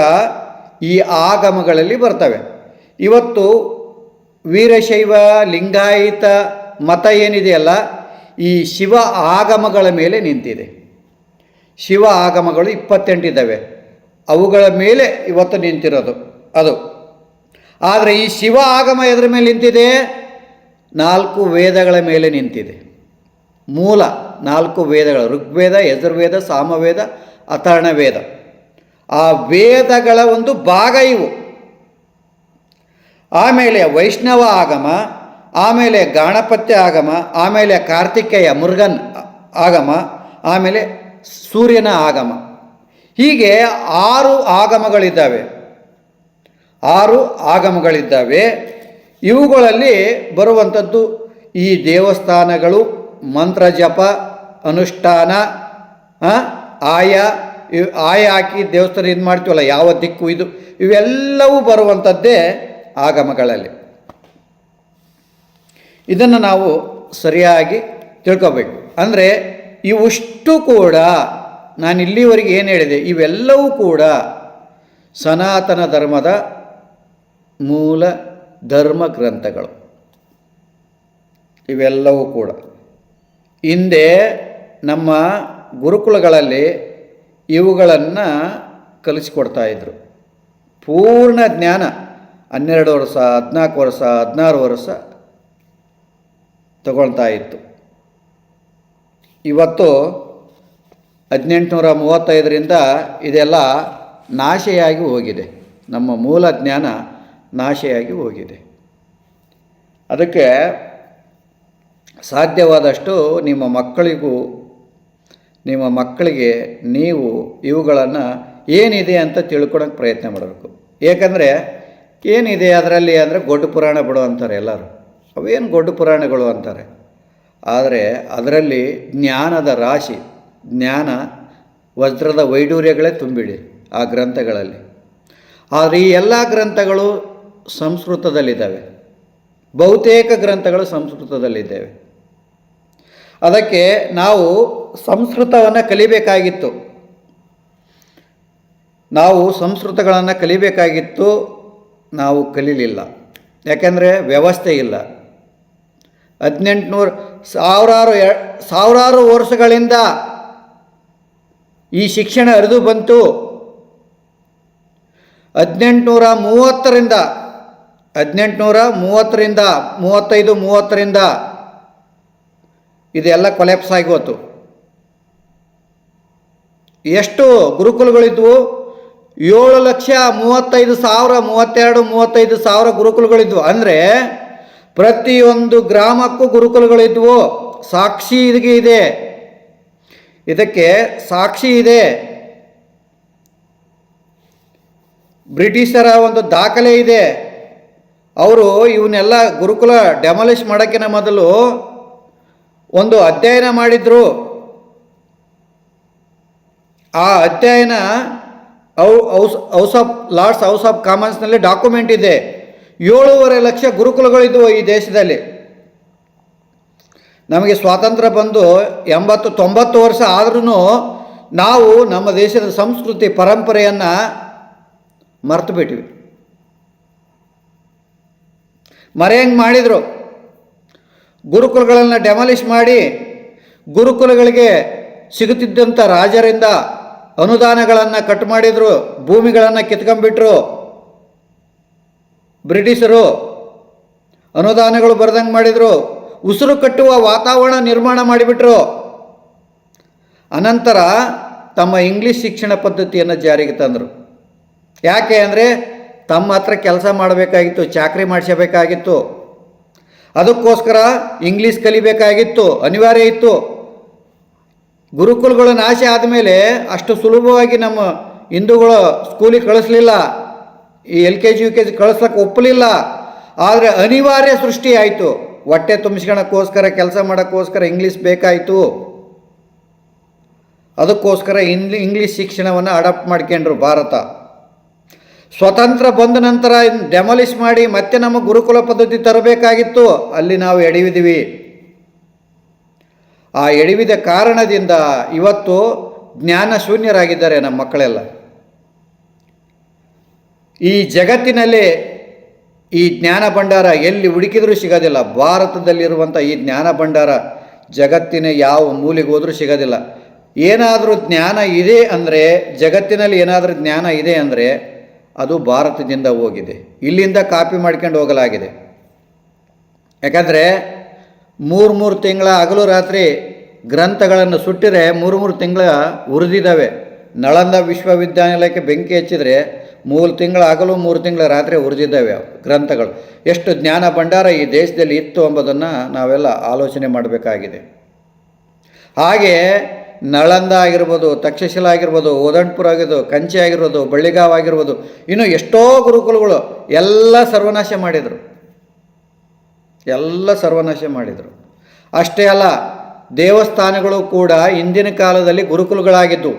ಈ ಆಗಮಗಳಲ್ಲಿ ಬರ್ತವೆ. ಇವತ್ತು ವೀರಶೈವ ಲಿಂಗಾಯತ ಮತ ಏನಿದೆಯಲ್ಲ, ಈ ಶಿವ ಆಗಮಗಳ ಮೇಲೆ ನಿಂತಿದೆ. ಶಿವ ಆಗಮಗಳು 28 ಇದ್ದಾವೆ. ಅವುಗಳ ಮೇಲೆ ಇವತ್ತು ನಿಂತಿರೋದು ಅದು. ಆದರೆ ಈ ಶಿವ ಆಗಮ ಎದರ ಮೇಲೆ ನಿಂತಿದೆ? 4 ವೇದಗಳ ಮೇಲೆ ನಿಂತಿದೆ. ಮೂಲ 4 ವೇದಗಳು: ಋಗ್ವೇದ, ಯಜುರ್ವೇದ, ಸಾಮವೇದ, ಅಥರ್ವಣವೇದ. ಆ ವೇದಗಳ ಒಂದು ಭಾಗ ಇವು. ಆಮೇಲೆ ವೈಷ್ಣವ ಆಗಮ, ಆಮೇಲೆ ಗಾಣಪತ್ಯ ಆಗಮ, ಆಮೇಲೆ ಕಾರ್ತಿಕೇಯ ಮುರುಗನ್ ಆಗಮ, ಆಮೇಲೆ ಸೂರ್ಯನ ಆಗಮ. ಹೀಗೆ 6 ಆಗಮಗಳಿದ್ದಾವೆ. 6 ಆಗಮಗಳಿದ್ದಾವೆ. ಇವುಗಳಲ್ಲಿ ಬರುವಂಥದ್ದು ಈ ದೇವಸ್ಥಾನಗಳು, ಮಂತ್ರ ಜಪ, ಅನುಷ್ಠಾನ, ಆಯ ಹಾಕಿ ದೇವಸ್ಥಾನ ಇದು ಮಾಡ್ತೀವಲ್ಲ, ಯಾವ ದಿಕ್ಕು ಇದು, ಇವೆಲ್ಲವೂ ಬರುವಂಥದ್ದೇ ಆಗಮಗಳಲ್ಲಿ. ಇದನ್ನು ನಾವು ಸರಿಯಾಗಿ ತಿಳ್ಕೋಬೇಕು. ಅಂದರೆ ಇವಿಷ್ಟು ಕೂಡ, ನಾನು ಇಲ್ಲಿವರೆಗೆ ಏನು ಹೇಳಿದೆ, ಇವೆಲ್ಲವೂ ಕೂಡ ಸನಾತನ ಧರ್ಮದ ಮೂಲ ಧರ್ಮ ಗ್ರಂಥಗಳು. ಇವೆಲ್ಲವೂ ಕೂಡ ಹಿಂದೆ ನಮ್ಮ ಗುರುಕುಲಗಳಲ್ಲಿ ಇವುಗಳನ್ನು ಕಲಿಸಿಕೊಡ್ತಾಯಿದ್ರು. ಪೂರ್ಣ ಜ್ಞಾನ 12 ವರ್ಷ, 14 ವರ್ಷ, 16 ವರ್ಷ ತಗೊಳ್ತಾ ಇತ್ತು. ಇವತ್ತು 1835ರಿಂದ ಇದೆಲ್ಲ ನಾಶೆಯಾಗಿ ಹೋಗಿದೆ. ನಮ್ಮ ಮೂಲ ಜ್ಞಾನ ನಾಶೆಯಾಗಿ ಹೋಗಿದೆ. ಅದಕ್ಕೆ ಸಾಧ್ಯವಾದಷ್ಟು ನಿಮ್ಮ ಮಕ್ಕಳಿಗೆ ನೀವು ಇವುಗಳನ್ನು ಏನಿದೆ ಅಂತ ತಿಳ್ಕೊಳಕ್ಕೆ ಪ್ರಯತ್ನ ಮಾಡಬೇಕು. ಏಕೆಂದರೆ ಏನಿದೆ ಅದರಲ್ಲಿ ಅಂದರೆ ಗೊಡ್ಡ ಪುರಾಣ ಬಿಡು ಅಂತಾರೆ ಎಲ್ಲರೂ. ಅವೇನು ಗೊಡ್ಡ ಪುರಾಣಗಳು ಅಂತಾರೆ. ಆದರೆ ಅದರಲ್ಲಿ ಜ್ಞಾನದ ರಾಶಿ, ಜ್ಞಾನ ವಜ್ರದ ವೈಡೂರ್ಯಗಳೇ ತುಂಬಿದೆ ಆ ಗ್ರಂಥಗಳಲ್ಲಿ. ಆದರೆ ಈ ಎಲ್ಲ ಗ್ರಂಥಗಳು ಸಂಸ್ಕೃತದಲ್ಲಿದ್ದಾವೆ. ಬಹುತೇಕ ಗ್ರಂಥಗಳು ಸಂಸ್ಕೃತದಲ್ಲಿದ್ದಾವೆ. ಅದಕ್ಕೆ ನಾವು ಸಂಸ್ಕೃತವನ್ನು ಕಲಿಬೇಕಾಗಿತ್ತು. ನಾವು ಸಂಸ್ಕೃತಗಳನ್ನು ಕಲಿಬೇಕಾಗಿತ್ತು. ನಾವು ಕಲೀಲಿಲ್ಲ. ಯಾಕೆಂದರೆ ವ್ಯವಸ್ಥೆ ಇಲ್ಲ. 1800 ಸಾವಿರಾರು ವರ್ಷಗಳಿಂದ ಈ ಶಿಕ್ಷಣ ಹರಿದು ಬಂತು. 1830ರಿಂದ ಇದೆಲ್ಲ ಕೊಲ್ಯಾಪ್ಸ್ ಆಗೋತು. ಎಷ್ಟು ಗುರುಕುಲಗಳಿದ್ವು? 7,35,000 ಗುರುಕುಲಗಳಿದ್ವು. ಅಂದರೆ ಪ್ರತಿಯೊಂದು ಗ್ರಾಮಕ್ಕೂ ಗುರುಕುಲಗಳಿದ್ವು. ಸಾಕ್ಷಿ ಇದೆ, ಇದಕ್ಕೆ ಸಾಕ್ಷಿ ಇದೆ. ಬ್ರಿಟಿಷರ ಒಂದು ದಾಖಲೆ ಇದೆ. ಅವರು ಇವನ್ನೆಲ್ಲ ಗುರುಕುಲ ಡೆಮಾಲಿಷ್ ಮಾಡೋಕ್ಕಿಂತ ಮೊದಲು ಒಂದು ಅಧ್ಯಯನ ಮಾಡಿದರು. ಆ ಅಧ್ಯಯನ ಹೌಸ್ ಆಫ್ ಕಾಮನ್ಸ್ನಲ್ಲಿ ಡಾಕ್ಯುಮೆಂಟ್ ಇದೆ. 7.5 ಲಕ್ಷ ಗುರುಕುಲಗಳಿದ್ವು ಈ ದೇಶದಲ್ಲಿ. ನಮಗೆ ಸ್ವಾತಂತ್ರ್ಯ ಬಂದು 80-90 ವರ್ಷ ಆದ್ರೂ ನಾವು ನಮ್ಮ ದೇಶದ ಸಂಸ್ಕೃತಿ ಪರಂಪರೆಯನ್ನು ಮರೆತು ಬಿಟ್ಟಿವಿ. ಮರೆಯಂಗೆ ಮಾಡಿದರು. ಗುರುಕುಲಗಳನ್ನು ಡೆಮಾಲಿಷ್ ಮಾಡಿ ಗುರುಕುಲಗಳಿಗೆ ಸಿಗುತ್ತಿದ್ದಂಥ ರಾಜರಿಂದ ಅನುದಾನಗಳನ್ನು ಕಟ್ ಮಾಡಿದರು. ಭೂಮಿಗಳನ್ನು ಕಿತ್ಕೊಂಡ್ಬಿಟ್ರು ಬ್ರಿಟಿಷರು. ಅನುದಾನಗಳು ಬರ್ದಂಗೆ ಮಾಡಿದರು. ಉಸಿರು ಕಟ್ಟುವ ವಾತಾವರಣ ನಿರ್ಮಾಣ ಮಾಡಿಬಿಟ್ರು. ಅನಂತರ ತಮ್ಮ ಇಂಗ್ಲೀಷ್ ಶಿಕ್ಷಣ ಪದ್ಧತಿಯನ್ನು ಜಾರಿಗೆ ತಂದರು. ಯಾಕೆ ಅಂದರೆ ತಮ್ಮ ಹತ್ರ ಕೆಲಸ ಮಾಡಬೇಕಾಗಿತ್ತು, ಚಾಕರಿ ಮಾಡಿಸಬೇಕಾಗಿತ್ತು. ಅದಕ್ಕೋಸ್ಕರ ಇಂಗ್ಲೀಷ್ ಕಲಿಬೇಕಾಗಿತ್ತು, ಅನಿವಾರ್ಯ ಇತ್ತು. ಗುರುಕುಲಗಳ ನಾಶ ಆದಮೇಲೆ ಅಷ್ಟು ಸುಲಭವಾಗಿ ನಮ್ಮ ಹಿಂದೂಗಳು ಸ್ಕೂಲಿಗೆ ಕಳಿಸ್ಲಿಲ್ಲ. ಈ LKG UKG ಕಳಿಸ್ಲಿಕ್ಕೆ ಒಪ್ಪಲಿಲ್ಲ. ಆದರೆ ಅನಿವಾರ್ಯ ಸೃಷ್ಟಿ ಆಯಿತು. ಹೊಟ್ಟೆ ತುಂಬಿಸ್ಕೊಳ್ಳೋಕ್ಕೋಸ್ಕರ, ಕೆಲಸ ಮಾಡೋಕ್ಕೋಸ್ಕರ ಇಂಗ್ಲೀಷ್ ಬೇಕಾಯಿತು. ಅದಕ್ಕೋಸ್ಕರ ಇಂಗ್ಲೀಷ್ ಶಿಕ್ಷಣವನ್ನು ಅಡಾಪ್ಟ್ ಮಾಡ್ಕೊಂಡ್ರು ಭಾರತ. ಸ್ವತಂತ್ರ ಬಂದ ನಂತರ ಡೆಮಾಲಿಷ್ ಮಾಡಿ ಮತ್ತೆ ನಮ್ಮ ಗುರುಕುಲ ಪದ್ಧತಿ ತರಬೇಕಾಗಿತ್ತು. ಅಲ್ಲಿ ನಾವು ಎಡವಿದ್ವಿ. ಆ ಎಡವಿದ ಕಾರಣದಿಂದ ಇವತ್ತು ಜ್ಞಾನ ಶೂನ್ಯರಾಗಿದ್ದಾರೆ ನಮ್ಮ ಮಕ್ಕಳೆಲ್ಲ. ಈ ಜಗತ್ತಿನಲ್ಲಿ ಈ ಜ್ಞಾನ ಭಂಡಾರ ಎಲ್ಲಿ ಹುಡುಕಿದರೂ ಸಿಗೋದಿಲ್ಲ. ಭಾರತದಲ್ಲಿರುವಂಥ ಈ ಜ್ಞಾನ ಭಂಡಾರ ಜಗತ್ತಿನ ಯಾವ ಮೂಲೆಗೆ ಹೋದರೂ ಸಿಗೋದಿಲ್ಲ. ಏನಾದರೂ ಜ್ಞಾನ ಇದೆ ಅಂದರೆ, ಜಗತ್ತಿನಲ್ಲಿ ಏನಾದರೂ ಜ್ಞಾನ ಇದೆ ಅಂದರೆ ಅದು ಭಾರತದಿಂದ ಹೋಗಿದೆ. ಇಲ್ಲಿಂದ ಕಾಪಿ ಮಾಡ್ಕೊಂಡು ಹೋಗಲಾಗಿದೆ. ಯಾಕಂದರೆ 3 ತಿಂಗಳ ಹಗಲು ರಾತ್ರಿ ಗ್ರಂಥಗಳನ್ನು ಸುಟ್ಟಿರೆ 3 ತಿಂಗಳ ಉರಿದಿದ್ದಾವೆ. ನಳಂದ ವಿಶ್ವವಿದ್ಯಾನಿಲಯಕ್ಕೆ ಬೆಂಕಿ ಹಚ್ಚಿದರೆ 3 ತಿಂಗಳ ಹಗಲು 3 ತಿಂಗಳ ರಾತ್ರಿ ಉರಿದಿದ್ದಾವೆ ಗ್ರಂಥಗಳು. ಎಷ್ಟು ಜ್ಞಾನ ಭಂಡಾರ ಈ ದೇಶದಲ್ಲಿ ಇತ್ತು ಎಂಬುದನ್ನು ನಾವೆಲ್ಲ ಆಲೋಚನೆ ಮಾಡಬೇಕಾಗಿದೆ. ಹಾಗೆ ನಳಂದ ಆಗಿರ್ಬೋದು, ತಕ್ಷಶಿಲಾ ಆಗಿರ್ಬೋದು, ಓದಂಟ್ಪುರ ಆಗಿರ್ಬೋದು, ಕಂಚಿ ಆಗಿರ್ಬೋದು, ಬಳ್ಳಿಗಾವ್ ಆಗಿರ್ಬೋದು, ಇನ್ನು ಎಷ್ಟೋ ಗುರುಕುಲಗಳು ಎಲ್ಲ ಸರ್ವನಾಶ ಮಾಡಿದರು. ಅಷ್ಟೇ ಅಲ್ಲ, ದೇವಸ್ಥಾನಗಳು ಕೂಡ ಹಿಂದಿನ ಕಾಲದಲ್ಲಿ ಗುರುಕುಲಗಳಾಗಿದ್ದು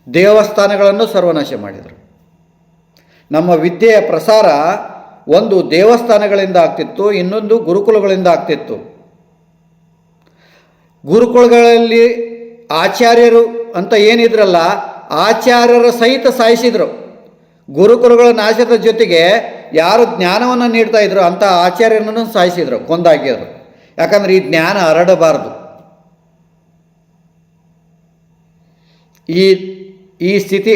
ದೇವಸ್ಥಾನಗಳನ್ನು ಸರ್ವನಾಶ ಮಾಡಿದರು. ನಮ್ಮ ವಿದ್ಯೆಯ ಪ್ರಸಾರ ಒಂದು ದೇವಸ್ಥಾನಗಳಿಂದ ಆಗ್ತಿತ್ತು, ಇನ್ನೊಂದು ಗುರುಕುಲಗಳಿಂದ ಆಗ್ತಿತ್ತು. ಗುರುಕುಲಗಳಲ್ಲಿ ಆಚಾರ್ಯರು ಅಂತ ಏನಿದ್ರಲ್ಲ, ಆಚಾರ್ಯರ ಸಹಿತ ಸಾಯಿಸಿದರು. ಗುರುಕುಲಗಳ ನಾಶದ ಜೊತೆಗೆ ಯಾರು ಜ್ಞಾನವನ್ನು ನೀಡ್ತಾ ಇದ್ರು ಅಂಥ ಆಚಾರ್ಯರನ್ನು ಸಾಯಿಸಿದರು, ಕೊಂದಾಕಿದರು. ಯಾಕಂದರೆ ಈ ಜ್ಞಾನ ಹರಡಬಾರದು. ಈ ಸ್ಥಿತಿ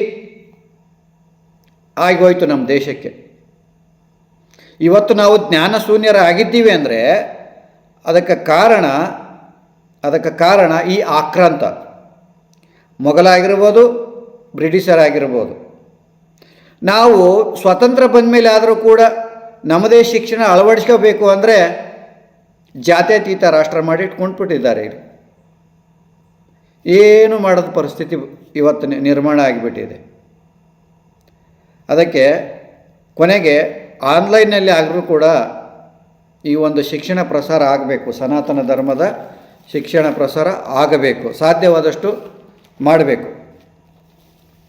ಆಗೋಯ್ತು ನಮ್ಮ ದೇಶಕ್ಕೆ. ಇವತ್ತು ನಾವು ಜ್ಞಾನ ಶೂನ್ಯರಾಗಿದ್ದೀವಿ ಅಂದರೆ ಅದಕ್ಕೆ ಕಾರಣ ಈ ಆಕ್ರಾಂತ. ಮೊಘಲಾಗಿರ್ಬೋದು, ಬ್ರಿಟಿಷರಾಗಿರ್ಬೋದು. ನಾವು ಸ್ವತಂತ್ರ ಬಂದ ಮೇಲೆ ಆದರೂ ಕೂಡ ನಮ್ಮದೇ ಶಿಕ್ಷಣ ಅಳವಡಿಸ್ಕೋಬೇಕು ಅಂದರೆ ಜಾತ್ಯತೀತ ರಾಷ್ಟ್ರ ಮಾಡಿ ಇಟ್ಕೊಂಡ್ಬಿಟ್ಟಿದ್ದಾರೆ. ಏನು ಮಾಡೋದು ಪರಿಸ್ಥಿತಿ ಇವತ್ತು ನಿರ್ಮಾಣ ಆಗಿಬಿಟ್ಟಿದೆ. ಅದಕ್ಕೆ ಕೊನೆಗೆ ಆನ್ಲೈನ್ನಲ್ಲಿ ಆದರೂ ಕೂಡ ಈ ಒಂದು ಶಿಕ್ಷಣ ಪ್ರಸಾರ ಆಗಬೇಕು, ಸನಾತನ ಧರ್ಮದ ಶಿಕ್ಷಣ ಪ್ರಸಾರ ಆಗಬೇಕು, ಸಾಧ್ಯವಾದಷ್ಟು ಮಾಡಬೇಕು.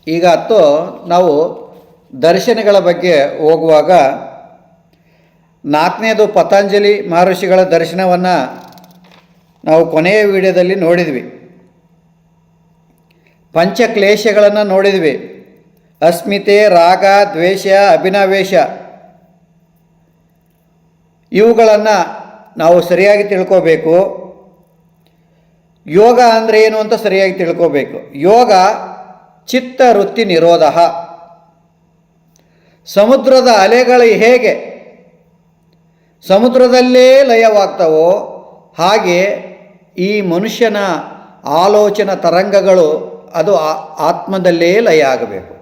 ಈಗ ನಾವು ದರ್ಶನಗಳ ಬಗ್ಗೆ ಹೋಗುವಾಗ 4ನೇದು ಪತಂಜಲಿ ಮಹರ್ಷಿಗಳ ದರ್ಶನವನ್ನು ನಾವು ಕೊನೆಯ ವಿಡಿಯೋದಲ್ಲಿ ನೋಡಿದ್ವಿ. ಪಂಚಕ್ಲೇಶಗಳನ್ನು ನೋಡಿದ್ವಿ. ಅಸ್ಮಿತೆ, ರಾಗ, ದ್ವೇಷ, ಅಭಿನವೇಶ ಇವುಗಳನ್ನು ನಾವು ಸರಿಯಾಗಿ ತಿಳ್ಕೋಬೇಕು. ಯೋಗ ಅಂದರೆ ಏನು ಅಂತ ಸರಿಯಾಗಿ ತಿಳ್ಕೋಬೇಕು. ಯೋಗ ಚಿತ್ತ ವೃತ್ತಿ ನಿರೋಧ. ಸಮುದ್ರದ ಅಲೆಗಳು ಹೇಗೆ ಸಮುದ್ರದಲ್ಲೇ ಲಯವಾಗ್ತವೋ ಹಾಗೆ ಈ ಮನುಷ್ಯನ ಆಲೋಚನಾ ತರಂಗಗಳು ಅದು ಆತ್ಮದಲ್ಲೇ ಲಯ ಆಗಬೇಕು.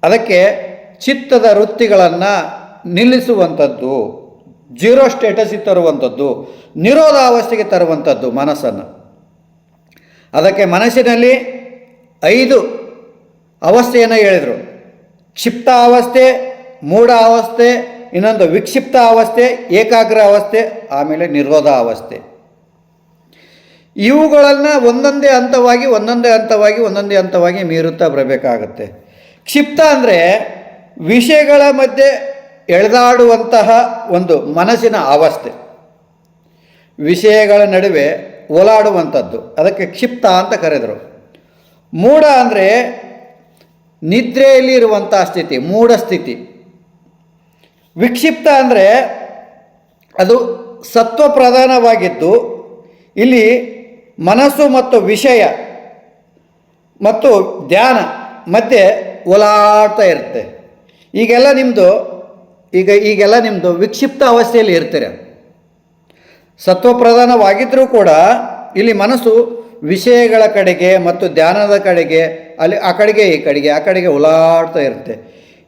ಅದಕ್ಕೆ ಚಿತ್ತದ ವೃತ್ತಿಗಳನ್ನು ನಿಲ್ಲಿಸುವಂಥದ್ದು, ಜೀರೋ ಸ್ಟೇಟಸ್ಗೆ ತರುವಂಥದ್ದು, ನಿರೋಧಾವಸ್ಥೆಗೆ ತರುವಂಥದ್ದು ಮನಸ್ಸನ್ನು. ಅದಕ್ಕೆ ಮನಸ್ಸಿನಲ್ಲಿ 5 ಅವಸ್ಥೆಯನ್ನು ಹೇಳಿದರು. ಕ್ಷಿಪ್ತ ಅವಸ್ಥೆ, ಮೂಢ ಅವಸ್ಥೆ, ಇನ್ನೊಂದು ವಿಕ್ಷಿಪ್ತ ಅವಸ್ಥೆ, ಏಕಾಗ್ರ ಅವಸ್ಥೆ, ಆಮೇಲೆ ನಿರೋಧ ಅವಸ್ಥೆ. ಇವುಗಳನ್ನು ಒಂದೊಂದೇ ಹಂತವಾಗಿ ಮೀರುತ್ತಾ ಬರಬೇಕಾಗತ್ತೆ. ಕ್ಷಿಪ್ತ ಅಂದರೆ ವಿಷಯಗಳ ಮಧ್ಯೆ ಎಳೆದಾಡುವಂತಹ ಒಂದು ಮನಸ್ಸಿನ ಅವಸ್ಥೆ, ವಿಷಯಗಳ ನಡುವೆ ಓಲಾಡುವಂಥದ್ದು, ಅದಕ್ಕೆ ಕ್ಷಿಪ್ತ ಅಂತ ಕರೆದರು. ಮೂಢ ಅಂದರೆ ನಿದ್ರೆಯಲ್ಲಿ ಇರುವಂತಹ ಸ್ಥಿತಿ, ಮೂಢ ಸ್ಥಿತಿ. ವಿಕ್ಷಿಪ್ತ ಅಂದರೆ ಅದು ಸತ್ವಪ್ರಧಾನವಾಗಿದ್ದು ಇಲ್ಲಿ ಮನಸ್ಸು ಮತ್ತು ವಿಷಯ ಮತ್ತು ಧ್ಯಾನ ಮಧ್ಯೆ ಓಲಾಡ್ತಾ ಇರುತ್ತೆ. ಈಗೆಲ್ಲ ನಿಮ್ಮದು ವಿಕ್ಷಿಪ್ತ ಅವಸ್ಥೆಯಲ್ಲಿ ಇರ್ತೀರ. ಸತ್ವಪ್ರಧಾನವಾಗಿದ್ದರೂ ಕೂಡ ಇಲ್ಲಿ ಮನಸ್ಸು ವಿಷಯಗಳ ಕಡೆಗೆ ಮತ್ತು ಧ್ಯಾನದ ಕಡೆಗೆ ಆ ಕಡೆಗೆ ಓಲಾಡ್ತಾ ಇರುತ್ತೆ.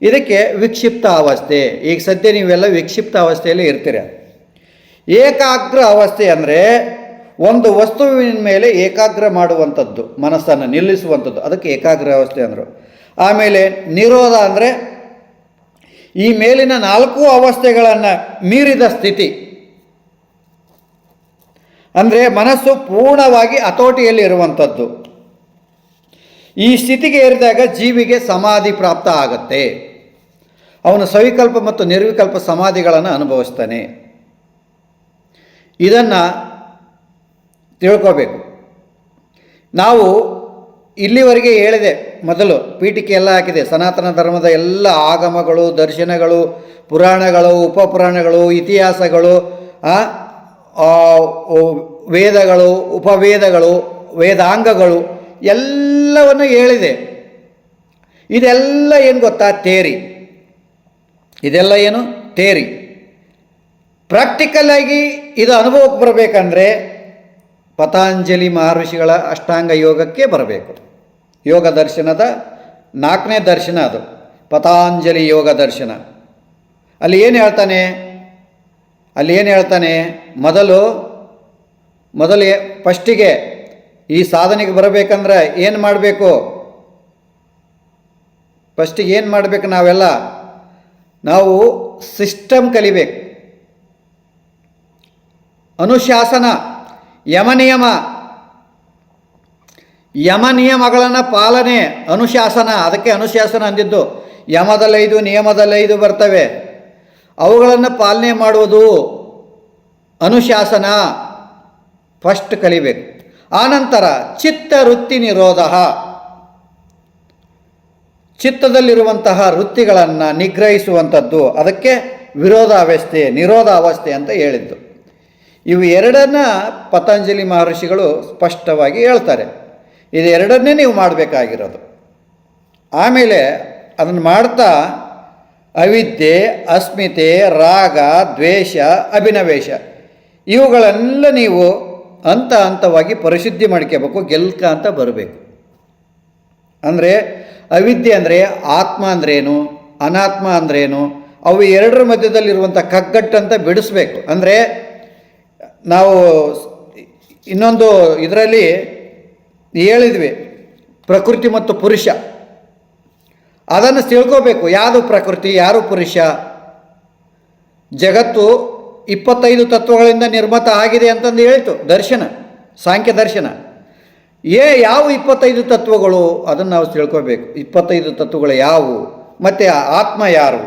ಇದಕ್ಕೆ ವಿಕ್ಷಿಪ್ತ ಅವಸ್ಥೆ. ಈಗ ಸದ್ಯ ನೀವೆಲ್ಲ ವಿಕ್ಷಿಪ್ತ ಅವಸ್ಥೆಯಲ್ಲಿ ಇರ್ತೀರ. ಏಕಾಗ್ರ ಅವಸ್ಥೆ ಅಂದರೆ ಒಂದು ವಸ್ತುವಿನ ಮೇಲೆ ಏಕಾಗ್ರ ಮಾಡುವಂಥದ್ದು, ಮನಸ್ಸನ್ನು ನಿಲ್ಲಿಸುವಂಥದ್ದು, ಅದಕ್ಕೆ ಏಕಾಗ್ರ ಅವಸ್ಥೆ ಅಂದರು. ಆಮೇಲೆ ನಿರೋಧ ಅಂದರೆ ಈ ಮೇಲಿನ 4 ಅವಸ್ಥೆಗಳನ್ನು ಮೀರಿದ ಸ್ಥಿತಿ, ಅಂದರೆ ಮನಸ್ಸು ಪೂರ್ಣವಾಗಿ ಹತೋಟಿಯಲ್ಲಿ ಇರುವಂಥದ್ದು. ಈ ಸ್ಥಿತಿಗೆ ಏರಿದಾಗ ಜೀವಿಗೆ ಸಮಾಧಿ ಪ್ರಾಪ್ತ ಆಗತ್ತೆ. ಅವನು ಸವಿಕಲ್ಪ ಮತ್ತು ನಿರ್ವಿಕಲ್ಪ ಸಮಾಧಿಗಳನ್ನು ಅನುಭವಿಸ್ತಾನೆ. ಇದನ್ನು ತಿಳ್ಕೋಬೇಕು. ನಾವು ಇಲ್ಲಿವರೆಗೆ ಹೇಳಿದೆ, ಮೊದಲು ಪೀಠಿಕೆ ಎಲ್ಲ ಹಾಕಿದೆ. ಸನಾತನ ಧರ್ಮದ ಎಲ್ಲ ಆಗಮಗಳು, ದರ್ಶನಗಳು, ಪುರಾಣಗಳು, ಉಪಪುರಾಣಗಳು, ಇತಿಹಾಸಗಳು, ವೇದಗಳು, ಉಪವೇದಗಳು, ವೇದಾಂಗಗಳು ಎಲ್ಲವನ್ನು ಹೇಳಿದೆ. ಇದೆಲ್ಲ ಏನು ಗೊತ್ತಾ? ಥೇರಿ. ಇದೆಲ್ಲ ಏನು? ಥೇರಿ. ಪ್ರಾಕ್ಟಿಕಲ್ಲಾಗಿ ಇದು ಅನುಭವಕ್ಕೆ ಬರಬೇಕಂದ್ರೆ ಪತಂಜಲಿ ಮಹರ್ಷಿಗಳ ಅಷ್ಟಾಂಗ ಯೋಗಕ್ಕೆ ಬರಬೇಕು. ಯೋಗ ದರ್ಶನದ 4ನೇ ದರ್ಶನ ಅದು, ಪತಂಜಲಿ ಯೋಗ ದರ್ಶನ. ಅಲ್ಲಿ ಏನು ಹೇಳ್ತಾನೆ? ಮೊದಲು ಫಸ್ಟಿಗೆ ಈ ಸಾಧನೆಗೆ ಬರಬೇಕಂದ್ರೆ ಏನು ಮಾಡಬೇಕು? ಫಸ್ಟಿಗೆ ಏನು ಮಾಡಬೇಕು? ನಾವು ಸಿಸ್ಟಮ್ ಕಲಿಬೇಕು. ಅನುಶಾಸನ, ಯಮನಿಯಮಗಳನ್ನು ಪಾಲನೆ, ಅನುಶಾಸನ. ಅದಕ್ಕೆ ಅನುಶಾಸನ ಅಂದಿದ್ದು. ಯಮದಲ್ಲಿ 5, ನಿಯಮದಲ್ಲಿ 5 ಬರ್ತವೆ. ಅವುಗಳನ್ನು ಪಾಲನೆ ಮಾಡುವುದು ಅನುಶಾಸನ. ಫಸ್ಟ್ ಕಲಿಬೇಕು. ಆನಂತರ ಚಿತ್ತವೃತ್ತಿ ನಿರೋಧ, ಚಿತ್ತದಲ್ಲಿರುವಂತಹ ವೃತ್ತಿಗಳನ್ನು ನಿಗ್ರಹಿಸುವಂಥದ್ದು, ಅದಕ್ಕೆ ವಿರೋಧಾವಸ್ಥೆ, ನಿರೋಧಾವಸ್ಥೆ ಅಂತ ಹೇಳಿದ್ದು. ಇವು ಎರಡನ್ನು ಪತಂಜಲಿ ಮಹರ್ಷಿಗಳು ಸ್ಪಷ್ಟವಾಗಿ ಹೇಳ್ತಾರೆ. ಇದು ಎರಡನ್ನೇ ನೀವು ಮಾಡಬೇಕಾಗಿರೋದು. ಆಮೇಲೆ ಅದನ್ನು ಮಾಡ್ತಾ ಅವಿದ್ಯೆ, ಅಸ್ಮಿತೆ, ರಾಗ, ದ್ವೇಷ, ಅಭಿನವೇಶ ಇವುಗಳೆಲ್ಲ ನೀವು ಹಂತವಾಗಿ ಪರಿಶುದ್ಧಿ ಮಾಡ್ಕೋಬೇಕು, ಗೆಲ್ಕ ಅಂತ ಬರಬೇಕು. ಅಂದರೆ ಅವಿದ್ಯೆ ಅಂದರೆ ಆತ್ಮ ಅಂದ್ರೇನು, ಅನಾತ್ಮ ಅಂದ್ರೇನು, ಅವು ಎರಡರ ಮಧ್ಯದಲ್ಲಿರುವಂಥ ಕಗ್ಗಟ್ಟಂತ ಬಿಡಿಸ್ಬೇಕು. ಅಂದರೆ ನಾವು ಇನ್ನೊಂದು ಇದರಲ್ಲಿ ಹೇಳಿದ್ವಿ, ಪ್ರಕೃತಿ ಮತ್ತು ಪುರುಷ. ಅದನ್ನು ತಿಳ್ಕೋಬೇಕು, ಯಾವುದು ಪ್ರಕೃತಿ ಯಾರು ಪುರುಷ. ಜಗತ್ತು 25 ತತ್ವಗಳಿಂದ ನಿರ್ಮಿತ ಆಗಿದೆ ಅಂತಂದು ಹೇಳ್ತು ದರ್ಶನ, ಸಾಂಖ್ಯ ದರ್ಶನ. ಯಾವ 25 ತತ್ವಗಳು ಅದನ್ನು ನಾವು ತಿಳ್ಕೋಬೇಕು. 25 ತತ್ವಗಳು ಯಾವುವು, ಮತ್ತು ಆತ್ಮ ಯಾರು,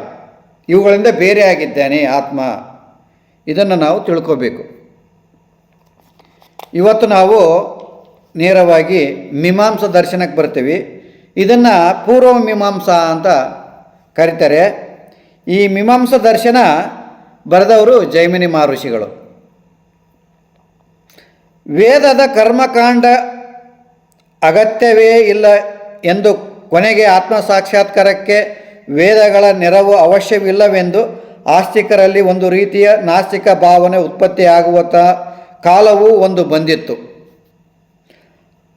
ಇವುಗಳಿಂದ ಬೇರೆ ಆಗಿದ್ದಾನೆ ಆತ್ಮ, ಇದನ್ನು ನಾವು ತಿಳ್ಕೋಬೇಕು. ಇವತ್ತು ನಾವು ನೇರವಾಗಿ ಮೀಮಾಂಸಾ ದರ್ಶನಕ್ಕೆ ಬರ್ತೀವಿ. ಇದನ್ನು ಪೂರ್ವ ಮೀಮಾಂಸಾ ಅಂತ ಕರೀತಾರೆ. ಈ ಮೀಮಾಂಸಾ ದರ್ಶನ ಬರೆದವರು ಜೈಮಿನಿ ಮಹರ್ಷಿಗಳು. ವೇದದ ಕರ್ಮಕಾಂಡ ಅಗತ್ಯವೇ ಇಲ್ಲ ಎಂದು, ಕೊನೆಗೆ ಆತ್ಮ ಸಾಕ್ಷಾತ್ಕಾರಕ್ಕೆ ವೇದಗಳ ನೆರವು ಅವಶ್ಯವಿಲ್ಲವೆಂದು ಆಸ್ತಿಕರಲ್ಲಿ ಒಂದು ರೀತಿಯ ನಾಸ್ತಿಕ ಭಾವನೆ ಉತ್ಪತ್ತಿಯಾಗುವ ಕಾಲವೂ ಒಂದು ಬಂದಿತ್ತು.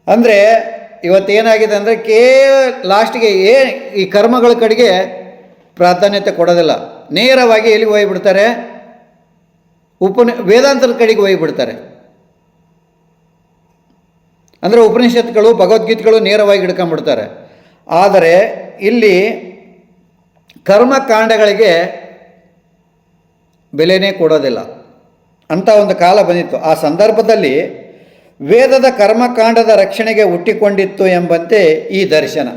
ಅಂದರೆ ಇವತ್ತೇನಾಗಿದೆ ಅಂದರೆ ಲಾಸ್ಟಿಗೆ ಈ ಕರ್ಮಗಳ ಕಡೆಗೆ ಪ್ರಾಧಾನ್ಯತೆ ಕೊಡೋದಿಲ್ಲ. ನೇರವಾಗಿ ಎಲ್ಲಿ ಹೋಗಿಬಿಡ್ತಾರೆ, ವೇದಾಂತದ ಕಡೆಗೆ ಹೋಗಿಬಿಡ್ತಾರೆ. ಅಂದರೆ ಉಪನಿಷತ್ಗಳು ಭಗವದ್ಗೀತೆಗಳು ನೇರವಾಗಿ ಹಿಡ್ಕೊಂಡ್ಬಿಡ್ತಾರೆ. ಆದರೆ ಇಲ್ಲಿ ಕರ್ಮಕಾಂಡಗಳಿಗೆ ಬೆಲೆನೇ ಕೊಡೋದಿಲ್ಲ ಅಂಥ ಒಂದು ಕಾಲ ಬಂದಿತ್ತು. ಆ ಸಂದರ್ಭದಲ್ಲಿ ವೇದದ ಕರ್ಮಕಾಂಡದ ರಕ್ಷಣೆಗೆ ಹುಟ್ಟಿಕೊಂಡಿತ್ತು ಎಂಬಂತೆ ಈ ದರ್ಶನ.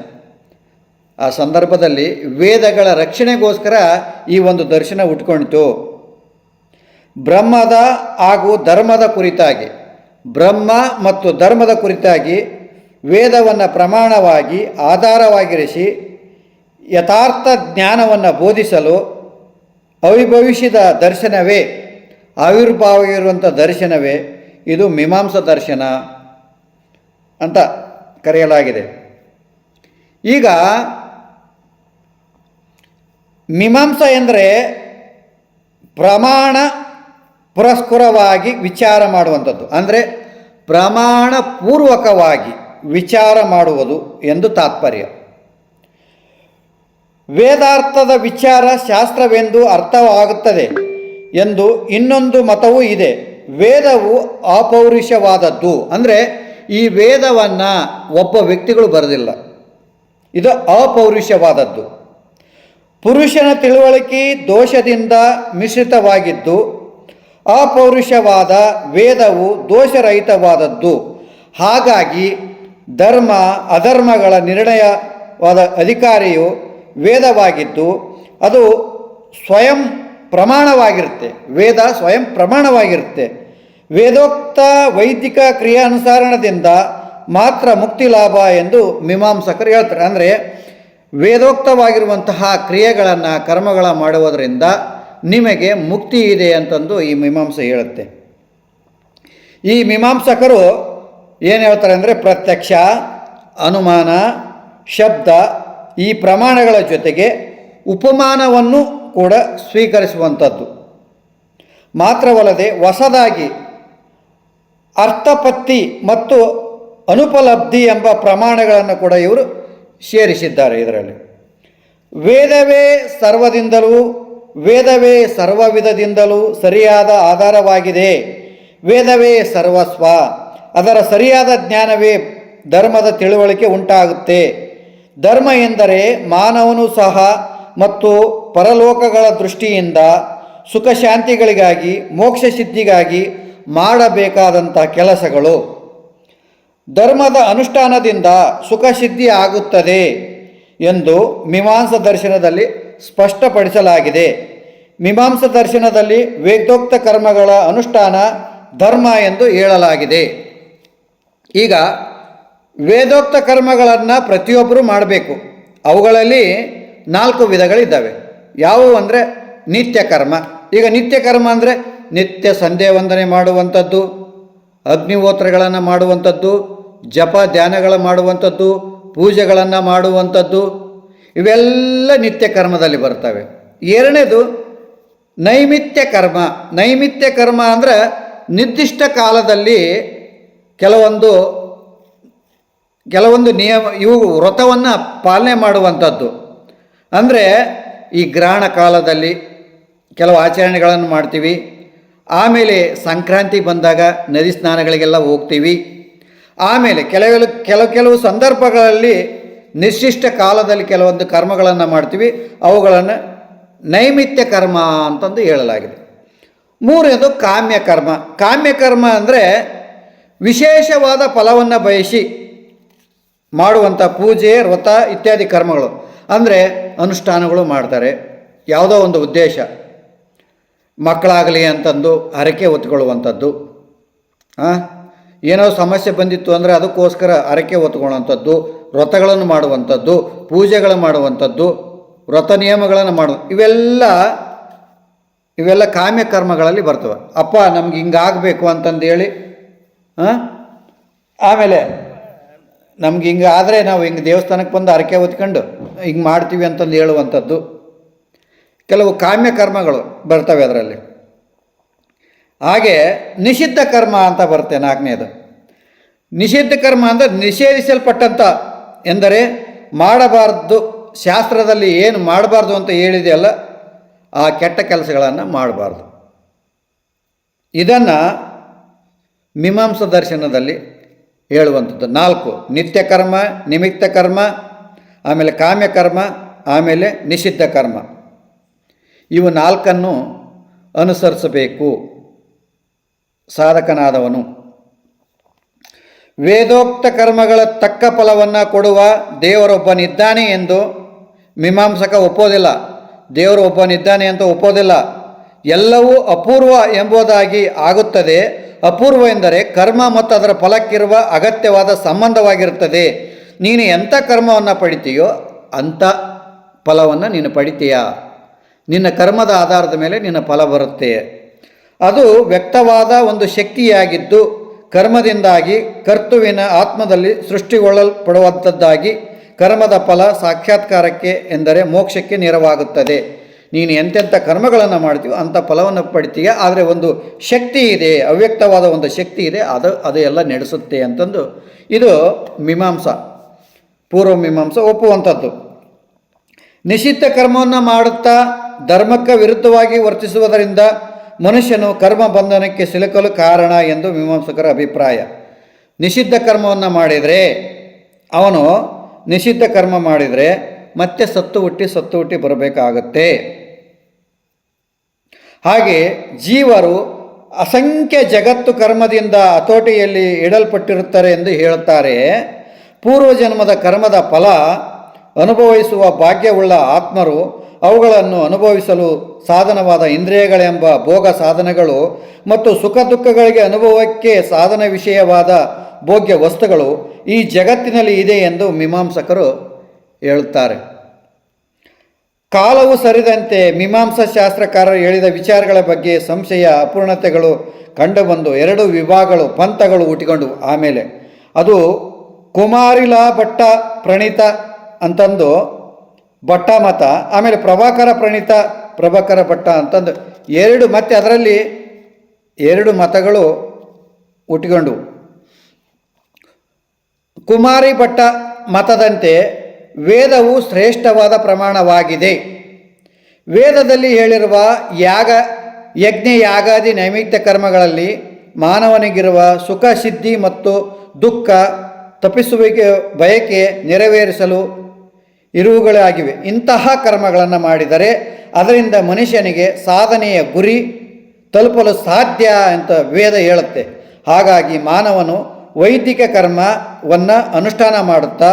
ಆ ಸಂದರ್ಭದಲ್ಲಿ ವೇದಗಳ ರಕ್ಷಣೆಗೋಸ್ಕರ ಈ ಒಂದು ದರ್ಶನ ಹುಟ್ಕೊಂಡಿತು. ಬ್ರಹ್ಮದ ಹಾಗೂ ಧರ್ಮದ ಕುರಿತಾಗಿ, ಬ್ರಹ್ಮ ಮತ್ತು ಧರ್ಮದ ಕುರಿತಾಗಿ ವೇದವನ್ನು ಪ್ರಮಾಣವಾಗಿ ಆಧಾರವಾಗಿರಿಸಿ ಯಥಾರ್ಥ ಜ್ಞಾನವನ್ನು ಬೋಧಿಸಲು ಅವಿಭವಿಸಿದ ದರ್ಶನವೇ, ಆವಿರ್ಭಾವವಿರುವಂಥ ದರ್ಶನವೇ ಇದು ಮೀಮಾಂಸಾ ದರ್ಶನ ಅಂತ ಕರೆಯಲಾಗಿದೆ. ಈಗ ಮೀಮಾಂಸಾ ಎಂದರೆ ಪ್ರಮಾಣ ಪುರಸ್ಕರವಾಗಿ ವಿಚಾರ ಮಾಡುವಂಥದ್ದು, ಅಂದರೆ ಪ್ರಮಾಣಪೂರ್ವಕವಾಗಿ ವಿಚಾರ ಮಾಡುವುದು ಎಂದು ತಾತ್ಪರ್ಯ. ವೇದಾರ್ಥದ ವಿಚಾರ ಶಾಸ್ತ್ರವೆಂದು ಅರ್ಥವಾಗುತ್ತದೆ ಎಂದು ಇನ್ನೊಂದು ಮತವೂ ಇದೆ. ವೇದವು ಅಪೌರುಷವಾದದ್ದು, ಅಂದರೆ ಈ ವೇದವನ್ನು ಒಬ್ಬ ವ್ಯಕ್ತಿಗಳು ಬರೆದಿಲ್ಲ, ಇದು ಅಪೌರುಷವಾದದ್ದು. ಪುರುಷನ ತಿಳುವಳಿಕೆ ದೋಷದಿಂದ ಮಿಶ್ರಿತವಾಗಿದ್ದು, ಅಪೌರುಷವಾದ ವೇದವು ದೋಷರಹಿತವಾದದ್ದು. ಹಾಗಾಗಿ ಧರ್ಮ ಅಧರ್ಮಗಳ ನಿರ್ಣಯವಾದ ಅಧಿಕಾರಿಯು ವೇದವಾಗಿದ್ದು ಅದು ಸ್ವಯಂ ಪ್ರಮಾಣವಾಗಿರುತ್ತೆ. ವೇದ ಸ್ವಯಂ ಪ್ರಮಾಣವಾಗಿರುತ್ತೆ. ವೇದೋಕ್ತ ವೈದಿಕ ಕ್ರಿಯಾನುಸಾರಣದಿಂದ ಮಾತ್ರ ಮುಕ್ತಿ ಲಾಭ ಎಂದು ಮೀಮಾಂಸಕರು ಹೇಳ್ತಾರೆ. ಅಂದರೆ ವೇದೋಕ್ತವಾಗಿರುವಂತಹ ಕ್ರಿಯೆಗಳನ್ನು ಕರ್ಮಗಳ ಮಾಡುವುದರಿಂದ ನಿಮಗೆ ಮುಕ್ತಿ ಇದೆ ಅಂತಂದು ಈ ಮೀಮಾಂಸೆ ಹೇಳುತ್ತೆ. ಈ ಮೀಮಾಂಸಕರು ಏನು ಹೇಳ್ತಾರೆ ಅಂದರೆ ಪ್ರತ್ಯಕ್ಷ, ಅನುಮಾನ, ಶಬ್ದ ಈ ಪ್ರಮಾಣಗಳ ಜೊತೆಗೆ ಉಪಮಾನವನ್ನು ಕೂಡ ಸ್ವೀಕರಿಸುವಂಥದ್ದು ಮಾತ್ರವಲ್ಲದೆ ಹೊಸದಾಗಿ ಅರ್ಥಪತ್ತಿ ಮತ್ತು ಅನುಪಲಬ್ಧಿ ಎಂಬ ಪ್ರಮಾಣಗಳನ್ನು ಕೂಡ ಇವರು ಸೇರಿಸಿದ್ದಾರೆ. ಇದರಲ್ಲಿ ವೇದವೇ ಸರ್ವದಿಂದಲೂ, ವೇದವೇ ಸರ್ವವಿಧದಿಂದಲೂ ಸರಿಯಾದ ಆಧಾರವಾಗಿದೆ. ವೇದವೇ ಸರ್ವಸ್ವ, ಅದರ ಸರಿಯಾದ ಜ್ಞಾನವೇ ಧರ್ಮದ ತಿಳುವಳಿಕೆ ಉಂಟಾಗುತ್ತೆ. ಧರ್ಮ ಎಂದರೆ ಮಾನವನು ಸಹ ಮತ್ತು ಪರಲೋಕಗಳ ದೃಷ್ಟಿಯಿಂದ ಸುಖ ಶಾಂತಿಗಳಿಗಾಗಿ ಮೋಕ್ಷ ಸಿದ್ಧಿಗಾಗಿ ಮಾಡಬೇಕಾದಂಥ ಕೆಲಸಗಳು. ಧರ್ಮದ ಅನುಷ್ಠಾನದಿಂದ ಸುಖ ಸಿದ್ಧಿ ಆಗುತ್ತದೆ ಎಂದು ಮೀಮಾಂಸಾ ದರ್ಶನದಲ್ಲಿ ಸ್ಪಷ್ಟಪಡಿಸಲಾಗಿದೆ. ಮೀಮಾಂಸಾ ದರ್ಶನದಲ್ಲಿ ವೇದೋಕ್ತ ಕರ್ಮಗಳ ಅನುಷ್ಠಾನ ಧರ್ಮ ಎಂದು ಹೇಳಲಾಗಿದೆ. ಈಗ ವೇದೋಕ್ತ ಕರ್ಮಗಳನ್ನು ಪ್ರತಿಯೊಬ್ಬರೂ ಮಾಡಬೇಕು. ಅವುಗಳಲ್ಲಿ 4 ವಿಧಗಳಿದ್ದಾವೆ. ಯಾವುವು ಅಂದರೆ ನಿತ್ಯ ಕರ್ಮ. ಈಗ ನಿತ್ಯ ಕರ್ಮ ಅಂದರೆ ನಿತ್ಯ ಸಂಧ್ಯಾ ವಂದನೆ ಮಾಡುವಂಥದ್ದು, ಅಗ್ನಿಹೋತ್ರಗಳನ್ನು ಮಾಡುವಂಥದ್ದು, ಜಪ ಧ್ಯಾನಗಳ ಮಾಡುವಂಥದ್ದು, ಪೂಜೆಗಳನ್ನು ಮಾಡುವಂಥದ್ದು, ಇವೆಲ್ಲ ನಿತ್ಯ ಕರ್ಮದಲ್ಲಿ ಬರ್ತವೆ. ಎರಡನೇದು ನೈಮಿತ್ಯ ಕರ್ಮ. ನೈಮಿತ್ಯ ಕರ್ಮ ಅಂದರೆ ನಿರ್ದಿಷ್ಟ ಕಾಲದಲ್ಲಿ ಕೆಲವೊಂದು ನಿಯಮ, ಇವು ವ್ರತವನ್ನು ಪಾಲನೆ ಮಾಡುವಂಥದ್ದು. ಅಂದರೆ ಈ ಗ್ರಹಣ ಕಾಲದಲ್ಲಿ ಕೆಲವು ಆಚರಣೆಗಳನ್ನು ಮಾಡ್ತೀವಿ. ಆಮೇಲೆ ಸಂಕ್ರಾಂತಿ ಬಂದಾಗ ನದಿ ಸ್ನಾನಗಳಿಗೆಲ್ಲ ಹೋಗ್ತೀವಿ. ಆಮೇಲೆ ಕೆಲವು ಸಂದರ್ಭಗಳಲ್ಲಿ ನಿರ್ದಿಷ್ಟ ಕಾಲದಲ್ಲಿ ಕೆಲವೊಂದು ಕರ್ಮಗಳನ್ನು ಮಾಡ್ತೀವಿ. ಅವುಗಳನ್ನು ನೈಮಿತ್ಯ ಕರ್ಮ ಅಂತಂದು ಹೇಳಲಾಗಿದೆ. ಮೂರನೇದು ಕಾಮ್ಯಕರ್ಮ. ಕಾಮ್ಯಕರ್ಮ ಅಂದರೆ ವಿಶೇಷವಾದ ಫಲವನ್ನು ಬಯಸಿ ಮಾಡುವಂಥ ಪೂಜೆ, ವ್ರತ ಇತ್ಯಾದಿ ಕರ್ಮಗಳು. ಅಂದರೆ ಅನುಷ್ಠಾನಗಳು ಮಾಡ್ತಾರೆ, ಯಾವುದೋ ಒಂದು ಉದ್ದೇಶ, ಮಕ್ಕಳಾಗಲಿ ಅಂತಂದು ಹರಕೆ ಹೊತ್ಕೊಳ್ಳುವಂಥದ್ದು, ಏನೋ ಸಮಸ್ಯೆ ಬಂದಿತ್ತು ಅಂದರೆ ಅದಕ್ಕೋಸ್ಕರ ಹರಕೆ ಹೊತ್ಕೊಳ್ಳುವಂಥದ್ದು, ವ್ರತಗಳನ್ನು ಮಾಡುವಂಥದ್ದು, ಪೂಜೆಗಳು ಮಾಡುವಂಥದ್ದು, ವ್ರತ ನಿಯಮಗಳನ್ನು ಇವೆಲ್ಲ ಕಾಮ್ಯಕರ್ಮಗಳಲ್ಲಿ ಬರ್ತವೆ. ಅಪ್ಪ ನಮ್ಗೆ ಹಿಂಗಾಗಬೇಕು ಅಂತಂದೇಳಿ, ಆಮೇಲೆ ನಮ್ಗೆ ಹಿಂಗೆ ಆದರೆ ನಾವು ಹಿಂಗೆ ದೇವಸ್ಥಾನಕ್ಕೆ ಬಂದು ಹರಕೆ ಹೊತ್ಕೊಂಡು ಹಿಂಗೆ ಮಾಡ್ತೀವಿ ಅಂತಂದು ಹೇಳುವಂಥದ್ದು ಕೆಲವು ಕಾಮ್ಯಕರ್ಮಗಳು ಬರ್ತವೆ ಅದರಲ್ಲಿ. ಹಾಗೆ ನಿಷಿದ್ಧ ಕರ್ಮ ಅಂತ ಬರುತ್ತೆ 4ನೇದು. ನಿಷಿದ್ಧ ಕರ್ಮ ಅಂದರೆ ನಿಷೇಧಿಸಲ್ಪಟ್ಟಂಥ, ಎಂದರೆ ಮಾಡಬಾರ್ದು, ಶಾಸ್ತ್ರದಲ್ಲಿ ಏನು ಮಾಡಬಾರ್ದು ಅಂತ ಹೇಳಿದೆಯಲ್ಲ ಆ ಕೆಟ್ಟ ಕೆಲಸಗಳನ್ನು ಮಾಡಬಾರ್ದು. ಇದನ್ನು ಮೀಮಾಂಸಾ ದರ್ಶನದಲ್ಲಿ ಹೇಳುವಂಥದ್ದು 4: ನಿತ್ಯ ಕರ್ಮ, ನಿಮಿತ್ತ ಕರ್ಮ, ಆಮೇಲೆ ಕಾಮ್ಯಕರ್ಮ, ಆಮೇಲೆ ನಿಷಿದ್ಧ ಕರ್ಮ. ಇವು 4ನ್ನು ಅನುಸರಿಸಬೇಕು ಸಾಧಕನಾದವನು. ವೇದೋಕ್ತ ಕರ್ಮಗಳ ತಕ್ಕ ಫಲವನ್ನು ಕೊಡುವ ದೇವರೊಬ್ಬನಿದ್ದಾನೆ ಎಂದು ಮೀಮಾಂಸಕ ಒಪ್ಪೋದಿಲ್ಲ. ದೇವರು ಒಬ್ಬನಿದ್ದಾನೆ ಅಂತ ಒಪ್ಪೋದಿಲ್ಲ. ಎಲ್ಲವೂ ಅಪೂರ್ವ ಎಂಬುದಾಗಿ ಆಗುತ್ತದೆ. ಅಪೂರ್ವ ಎಂದರೆ ಕರ್ಮ ಮತ್ತು ಅದರ ಫಲಕ್ಕಿರುವ ಅಗತ್ಯವಾದ ಸಂಬಂಧವಾಗಿರುತ್ತದೆ. ನೀನು ಎಂಥ ಕರ್ಮವನ್ನು ಪಡಿತೀಯೋ ಅಂಥ ಫಲವನ್ನು ನೀನು ಪಡಿತೀಯಾ. ನಿನ್ನ ಕರ್ಮದ ಆಧಾರದ ಮೇಲೆ ನಿನ್ನ ಫಲ ಬರುತ್ತೆ. ಅದು ವ್ಯಕ್ತವಾದ ಒಂದು ಶಕ್ತಿಯಾಗಿದ್ದು ಕರ್ಮದಿಂದಾಗಿ ಕರ್ತೃವಿನ ಆತ್ಮದಲ್ಲಿ ಸೃಷ್ಟಿಗೊಳ್ಳಲ್ಪಡುವಂಥದ್ದಾಗಿ ಕರ್ಮದ ಫಲ ಸಾಕ್ಷಾತ್ಕಾರಕ್ಕೆ ಎಂದರೆ ಮೋಕ್ಷಕ್ಕೆ ನೆರವಾಗುತ್ತದೆ. ನೀನು ಎಂತೆಂಥ ಕರ್ಮಗಳನ್ನು ಮಾಡ್ತೀವೋ ಅಂಥ ಫಲವನ್ನು ಪಡಿತೀಯ. ಆದರೆ ಒಂದು ಶಕ್ತಿ ಇದೆ, ಅವ್ಯಕ್ತವಾದ ಒಂದು ಶಕ್ತಿ ಇದೆ, ಅದು ಎಲ್ಲ ನಡೆಸುತ್ತೆ ಅಂತಂದು ಇದು ಮೀಮಾಂಸಾ, ಪೂರ್ವ ಮೀಮಾಂಸಾ ಒಪ್ಪುವಂಥದ್ದು. ನಿಷಿದ್ಧ ಕರ್ಮವನ್ನು ಮಾಡುತ್ತಾ ಧರ್ಮಕ್ಕೆ ವಿರುದ್ಧವಾಗಿ ವರ್ತಿಸುವುದರಿಂದ ಮನುಷ್ಯನು ಕರ್ಮ ಬಂಧನಕ್ಕೆ ಸಿಲುಕಲು ಕಾರಣ ಎಂದು ಮೀಮಾಂಸಕರ ಅಭಿಪ್ರಾಯ. ನಿಷಿದ್ಧ ಕರ್ಮವನ್ನು ಮಾಡಿದರೆ ಅವನು ನಿಷಿದ್ಧ ಕರ್ಮ ಮಾಡಿದರೆ ಮತ್ತೆ ಸತ್ತು ಹುಟ್ಟಿ ಬರಬೇಕಾಗತ್ತೆ. ಹಾಗೆ ಜೀವರು ಅಸಂಖ್ಯ ಜಗತ್ತು ಕರ್ಮದಿಂದ ಹತೋಟಿಯಲ್ಲಿ ಇಡಲ್ಪಟ್ಟಿರುತ್ತಾರೆ ಎಂದು ಹೇಳುತ್ತಾರೆ. ಪೂರ್ವಜನ್ಮದ ಕರ್ಮದ ಫಲ ಅನುಭವಿಸುವ ಭಾಗ್ಯವುಳ್ಳ ಆತ್ಮರು ಅವುಗಳನ್ನು ಅನುಭವಿಸಲು ಸಾಧನವಾದ ಇಂದ್ರಿಯಗಳೆಂಬ ಭೋಗ ಸಾಧನಗಳು ಮತ್ತು ಸುಖ ದುಃಖಗಳಿಗೆ ಅನುಭವಕ್ಕೆ ಸಾಧನ ವಿಷಯವಾದ ಭೋಗ್ಯ ವಸ್ತುಗಳು ಈ ಜಗತ್ತಿನಲ್ಲಿ ಇದೆ ಎಂದು ಮೀಮಾಂಸಕರು ಹೇಳುತ್ತಾರೆ. ಕಾಲವು ಸರಿದಂತೆ ಮೀಮಾಂಸಾ ಶಾಸ್ತ್ರಕಾರರು ಹೇಳಿದ ವಿಚಾರಗಳ ಬಗ್ಗೆ ಸಂಶಯ, ಅಪೂರ್ಣತೆಗಳು ಕಂಡುಬಂದು 2 ವಿಭಾಗಗಳು, ಪಂಥಗಳು ಹುಟ್ಟಿಕೊಂಡು ಆಮೇಲೆ ಅದು ಕುಮಾರಿಲಾ ಭಟ್ಟ ಪ್ರಣೀತ ಅಂತಂದು ಭಟ್ಟ ಮತ, ಆಮೇಲೆ ಪ್ರಭಾಕರ ಪ್ರಣೀತ ಪ್ರಭಾಕರ ಭಟ್ಟ ಅಂತಂದು 2, ಮತ್ತೆ ಅದರಲ್ಲಿ 2 ಮತಗಳು ಹುಟ್ಟಿಕೊಂಡು. ಕುಮಾರಿ ಭಟ್ಟ ಮತದಂತೆ ವೇದವು ಶ್ರೇಷ್ಠವಾದ ಪ್ರಮಾಣವಾಗಿದೆ. ವೇದದಲ್ಲಿ ಹೇಳಿರುವ ಯಜ್ಞ ಯಾಗಾದಿ ನೈಮಿತ್ಯ ಕರ್ಮಗಳಲ್ಲಿ ಮಾನವನಿಗಿರುವ ಸುಖ ಸಿದ್ಧಿ ಮತ್ತು ದುಃಖ ತಪ್ಪಿಸುವಿಕೆ ಬಯಕೆ ನೆರವೇರಿಸಲು ಇರುವುಗಳಾಗಿವೆ. ಇಂತಹ ಕರ್ಮಗಳನ್ನು ಮಾಡಿದರೆ ಅದರಿಂದ ಮನುಷ್ಯನಿಗೆ ಸಾಧನೆಯ ಗುರಿ ತಲುಪಲು ಸಾಧ್ಯ ಅಂತ ವೇದ ಹೇಳುತ್ತೆ. ಹಾಗಾಗಿ ಮಾನವನು ವೈದಿಕ ಕರ್ಮವನ್ನು ಅನುಷ್ಠಾನ ಮಾಡುತ್ತಾ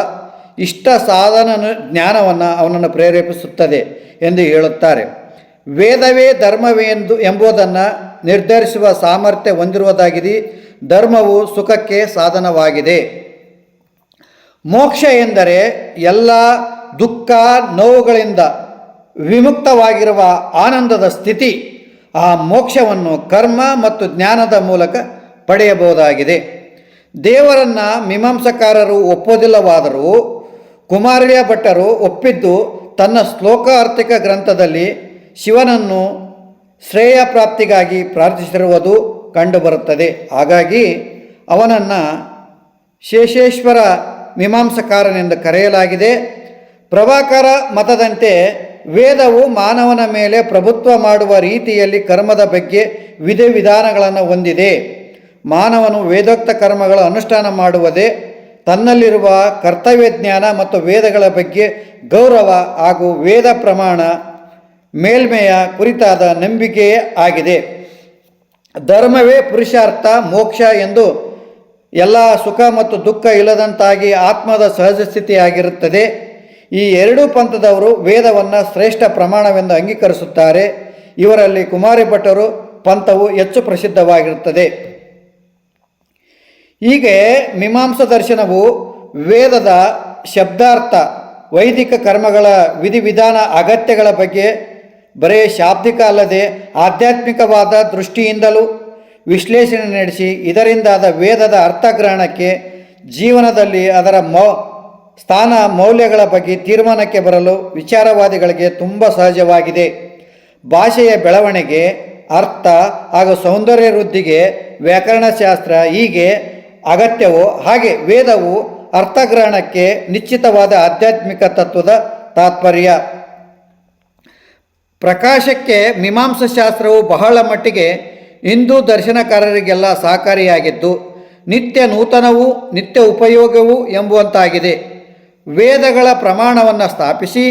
ಇಷ್ಟ ಸಾಧನ ಜ್ಞಾನವನ್ನು ಅವನನ್ನು ಪ್ರೇರೇಪಿಸುತ್ತದೆ ಎಂದು ಹೇಳುತ್ತಾರೆ. ವೇದವೇ ಧರ್ಮವೆಂದು ಎಂಬುದನ್ನು ನಿರ್ಧರಿಸುವ ಸಾಮರ್ಥ್ಯ ಹೊಂದಿರುವುದಾಗಿದೆ. ಧರ್ಮವು ಸುಖಕ್ಕೆ ಸಾಧನವಾಗಿದೆ. ಮೋಕ್ಷ ಎಂದರೆ ಎಲ್ಲ ದುಃಖ ನೋವುಗಳಿಂದ ವಿಮುಕ್ತವಾಗಿರುವ ಆನಂದದ ಸ್ಥಿತಿ. ಆ ಮೋಕ್ಷವನ್ನು ಕರ್ಮ ಮತ್ತು ಜ್ಞಾನದ ಮೂಲಕ ಪಡೆಯಬಹುದಾಗಿದೆ. ದೇವರನ್ನು ಮೀಮಾಂಸಕಾರರು ಒಪ್ಪೋದಿಲ್ಲವಾದರೂ ಕುಮಾರಿಲ ಭಟ್ಟರು ಒಪ್ಪಿದ್ದು ತನ್ನ ಶ್ಲೋಕಾರ್ಥಿಕ ಗ್ರಂಥದಲ್ಲಿ ಶಿವನನ್ನು ಶ್ರೇಯ ಪ್ರಾಪ್ತಿಗಾಗಿ ಪ್ರಾರ್ಥಿಸಿರುವುದು ಕಂಡುಬರುತ್ತದೆ. ಹಾಗಾಗಿ ಅವನನ್ನು ಶೇಷೇಶ್ವರ ಮೀಮಾಂಸಕಾರನೆಂದು ಕರೆಯಲಾಗಿದೆ. ಪ್ರಭಾಕರ ಮತದಂತೆ ವೇದವು ಮಾನವನ ಮೇಲೆ ಪ್ರಭುತ್ವ ಮಾಡುವ ರೀತಿಯಲ್ಲಿ ಕರ್ಮದ ಬಗ್ಗೆ ವಿಧಿವಿಧಾನಗಳನ್ನು ಹೊಂದಿದೆ. ಮಾನವನು ವೇದೋಕ್ತ ಕರ್ಮಗಳ ಅನುಷ್ಠಾನ ಮಾಡುವುದೇ ತನ್ನಲ್ಲಿರುವ ಕರ್ತವ್ಯ ಜ್ಞಾನ ಮತ್ತು ವೇದಗಳ ಬಗ್ಗೆ ಗೌರವ ಹಾಗೂ ವೇದ ಪ್ರಮಾಣ ಮೇಲ್ಮೆಯ ಕುರಿತಾದ ನಂಬಿಕೆಯೇ ಆಗಿದೆ. ಧರ್ಮವೇ ಪುರುಷಾರ್ಥ ಮೋಕ್ಷ ಎಂದು ಎಲ್ಲ ಸುಖ ಮತ್ತು ದುಃಖ ಇಲ್ಲದಂತಾಗಿ ಆತ್ಮದ ಸಹಜ ಸ್ಥಿತಿಯಾಗಿರುತ್ತದೆ. ಈ ಎರಡೂ ಪಂಥದವರು ವೇದವನ್ನು ಶ್ರೇಷ್ಠ ಪ್ರಮಾಣವೆಂದು ಅಂಗೀಕರಿಸುತ್ತಾರೆ. ಇವರಲ್ಲಿ ಕುಮಾರಿ ಭಟ್ಟರು ಪಂಥವು ಹೆಚ್ಚು ಪ್ರಸಿದ್ಧವಾಗಿರುತ್ತದೆ. ಹೀಗೆ ಮೀಮಾಂಸಾ ದರ್ಶನವು ವೇದದ ಶಬ್ದಾರ್ಥ, ವೈದಿಕ ಕರ್ಮಗಳ ವಿಧಿವಿಧಾನ, ಅಗತ್ಯಗಳ ಬಗ್ಗೆ ಬರೇ ಶಾಬ್ದಿಕ ಅಲ್ಲದೆ ಆಧ್ಯಾತ್ಮಿಕವಾದ ದೃಷ್ಟಿಯಿಂದಲೂ ವಿಶ್ಲೇಷಣೆ ನಡೆಸಿ ಇದರಿಂದಾದ ವೇದದ ಅರ್ಥಗ್ರಹಣಕ್ಕೆ, ಜೀವನದಲ್ಲಿ ಅದರ ಸ್ಥಾನ ಮೌಲ್ಯಗಳ ಬಗ್ಗೆ ತೀರ್ಮಾನಕ್ಕೆ ಬರಲು ವಿಚಾರವಾದಿಗಳಿಗೆ ತುಂಬ ಸಹಜವಾಗಿದೆ. ಭಾಷೆಯ ಬೆಳವಣಿಗೆ, ಅರ್ಥ ಹಾಗೂ ಸೌಂದರ್ಯ ವೃದ್ಧಿಗೆ ವ್ಯಾಕರಣಶಾಸ್ತ್ರ ಹೀಗೆ ಅಗತ್ಯವೋ ಹಾಗೆ ವೇದವು ಅರ್ಥಗ್ರಹಣಕ್ಕೆ ನಿಶ್ಚಿತವಾದ ಆಧ್ಯಾತ್ಮಿಕ ತತ್ವದ ತಾತ್ಪರ್ಯ. ಪ್ರಕಾಶಕ್ಕೆ ಮೀಮಾಂಸಾಶಾಸ್ತ್ರವು ಬಹಳ ಮಟ್ಟಿಗೆ ಹಿಂದೂ ದರ್ಶನಕಾರರಿಗೆಲ್ಲ ಸಹಕಾರಿಯಾಗಿದ್ದು ನಿತ್ಯ ನೂತನವೂ ನಿತ್ಯ ಉಪಯೋಗವೂ ಎಂಬುವಂತಾಗಿದೆ. ವೇದಗಳ ಪ್ರಮಾಣವನ್ನು ಸ್ಥಾಪಿಸಿ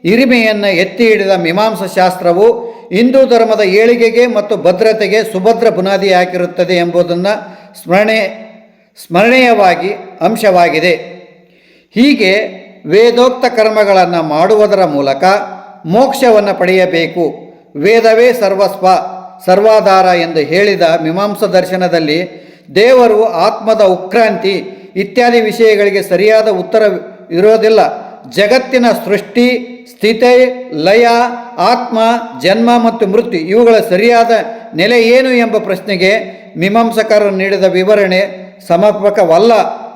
ಹಿರಿಮೆಯನ್ನು ಎತ್ತಿ ಹಿಡಿದ ಮೀಮಾಂಸಾಶಾಸ್ತ್ರವು ಹಿಂದೂ ಧರ್ಮದ ಏಳಿಗೆಗೆ ಮತ್ತು ಭದ್ರತೆಗೆ ಸುಭದ್ರ ಬುನಾದಿ ಹಾಕಿರುತ್ತದೆ ಎಂಬುದನ್ನು ಸ್ಮರಣೀಯವಾಗಿ ಅಂಶವಾಗಿದೆ. ಹೀಗೆ ವೇದೋಕ್ತ ಕರ್ಮಗಳನ್ನು ಮಾಡುವುದರ ಮೂಲಕ ಮೋಕ್ಷವನ್ನು ಪಡೆಯಬೇಕು. ವೇದವೇ ಸರ್ವಸ್ವ ಸರ್ವಾಧಾರ ಎಂದು ಹೇಳಿದ ಮೀಮಾಂಸಾ ದರ್ಶನದಲ್ಲಿ ದೇವರು, ಆತ್ಮದ ಉತ್ಕ್ರಾಂತಿ ಇತ್ಯಾದಿ ವಿಷಯಗಳಿಗೆ ಸರಿಯಾದ ಉತ್ತರ ಇರೋದಿಲ್ಲ. ಜಗತ್ತಿನ ಸೃಷ್ಟಿ, ಸ್ಥಿತಿ, ಲಯ, ಆತ್ಮ, ಜನ್ಮ ಮತ್ತು ಮೃತ್ಯು ಇವುಗಳ ಸರಿಯಾದ ನೆಲೆ ಏನು ಎಂಬ ಪ್ರಶ್ನೆಗೆ ಮೀಮಾಂಸಕರು ನೀಡಿದ ವಿವರಣೆ ಸಮರ್ಪಕವಲ್ಲ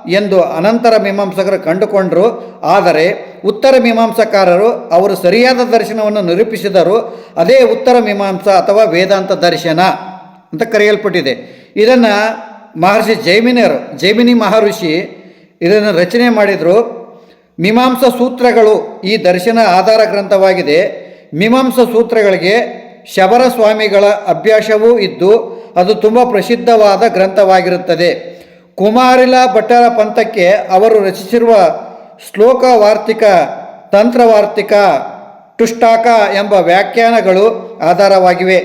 ಎಂದು ಅನಂತರ ಮೀಮಾಂಸಕರು ಕಂಡುಕೊಂಡರು. ಆದರೆ ಉತ್ತರ ಮೀಮಾಂಸಕಾರರು ಅವರು ಸರಿಯಾದ ದರ್ಶನವನ್ನು ನಿರೂಪಿಸಿದರು. ಅದೇ ಉತ್ತರ ಮೀಮಾಂಸಾ ಅಥವಾ ವೇದಾಂತ ದರ್ಶನ ಅಂತ ಕರೆಯಲ್ಪಟ್ಟಿದೆ. ಇದನ್ನು ಮಹರ್ಷಿ ಜೈಮಿನಿ ಮಹರ್ಷಿ ಇದನ್ನು ರಚನೆ ಮಾಡಿದರು. ಮೀಮಾಂಸಾ ಸೂತ್ರಗಳು ಈ ದರ್ಶನ ಆಧಾರ ಗ್ರಂಥವಾಗಿದೆ. ಮೀಮಾಂಸಾ ಸೂತ್ರಗಳಿಗೆ ಶಬರ ಸ್ವಾಮಿಗಳ ಅಭ್ಯಾಸವೂ ಇದ್ದು ಅದು ತುಂಬ ಪ್ರಸಿದ್ಧವಾದ ಗ್ರಂಥವಾಗಿರುತ್ತದೆ. ಕುಮಾರಿಲ ಭಟ್ಟರ ಪಂಥಕ್ಕೆ ಅವರು ರಚಿಸಿರುವ ಶ್ಲೋಕವಾರ್ತಿಕ, ತಂತ್ರವಾರ್ತಿಕ, ಟುಷ್ಟಾಕ ಎಂಬ ವ್ಯಾಖ್ಯಾನಗಳು ಆಧಾರವಾಗಿವೆ.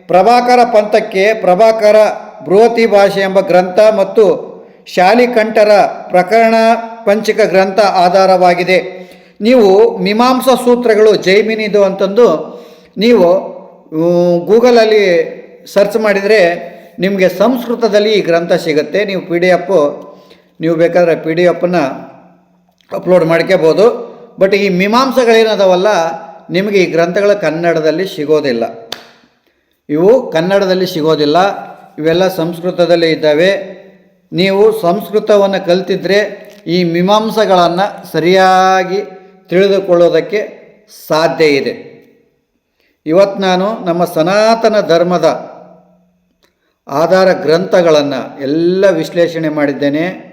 ಪ್ರಭಾಕರ ಪಂಥಕ್ಕೆ ಪ್ರಭಾಕರ ಬೃಹತಿ ಭಾಷೆ ಎಂಬ ಗ್ರಂಥ ಮತ್ತು ಶಾಲಿಕಂಠರ ಪ್ರಕರಣ ಪಂಚಿಕ ಗ್ರಂಥ ಆಧಾರವಾಗಿದೆ. ನೀವು ಮೀಮಾಂಸಾ ಸೂತ್ರಗಳು ಜೈಮಿನಿದು ಅಂತಂದು ನೀವು ಗೂಗಲಲ್ಲಿ ಸರ್ಚ್ ಮಾಡಿದರೆ ನಿಮಗೆ ಸಂಸ್ಕೃತದಲ್ಲಿ ಈ ಗ್ರಂಥ ಸಿಗುತ್ತೆ. ನೀವು ನೀವು ಬೇಕಾದರೆ PDF ಅಪ್ಲೋಡ್ ಮಾಡ್ಕೋಬೋದು. ಬಟ್ ಈ ಮೀಮಾಂಸೆಗಳೇನದವಲ್ಲ ನಿಮಗೆ ಈ ಗ್ರಂಥಗಳು ಕನ್ನಡದಲ್ಲಿ ಸಿಗೋದಿಲ್ಲ. ಇವೆಲ್ಲ ಸಂಸ್ಕೃತದಲ್ಲೇ ಇದ್ದಾವೆ. ನೀವು ಸಂಸ್ಕೃತವನ್ನು ಕಲ್ತಿದ್ರೆ ಈ ಮೀಮಾಂಸೆಗಳನ್ನು ಸರಿಯಾಗಿ ತಿಳಿದುಕೊಳ್ಳೋದಕ್ಕೆ ಸಾಧ್ಯ ಇದೆ. ಇವತ್ತು ನಾನು ನಮ್ಮ ಸನಾತನ ಧರ್ಮದ ಆಧಾರ ಗ್ರಂಥಗಳನ್ನು ಎಲ್ಲ ವಿಶ್ಲೇಷಣೆ ಮಾಡಿದ್ದೇನೆ.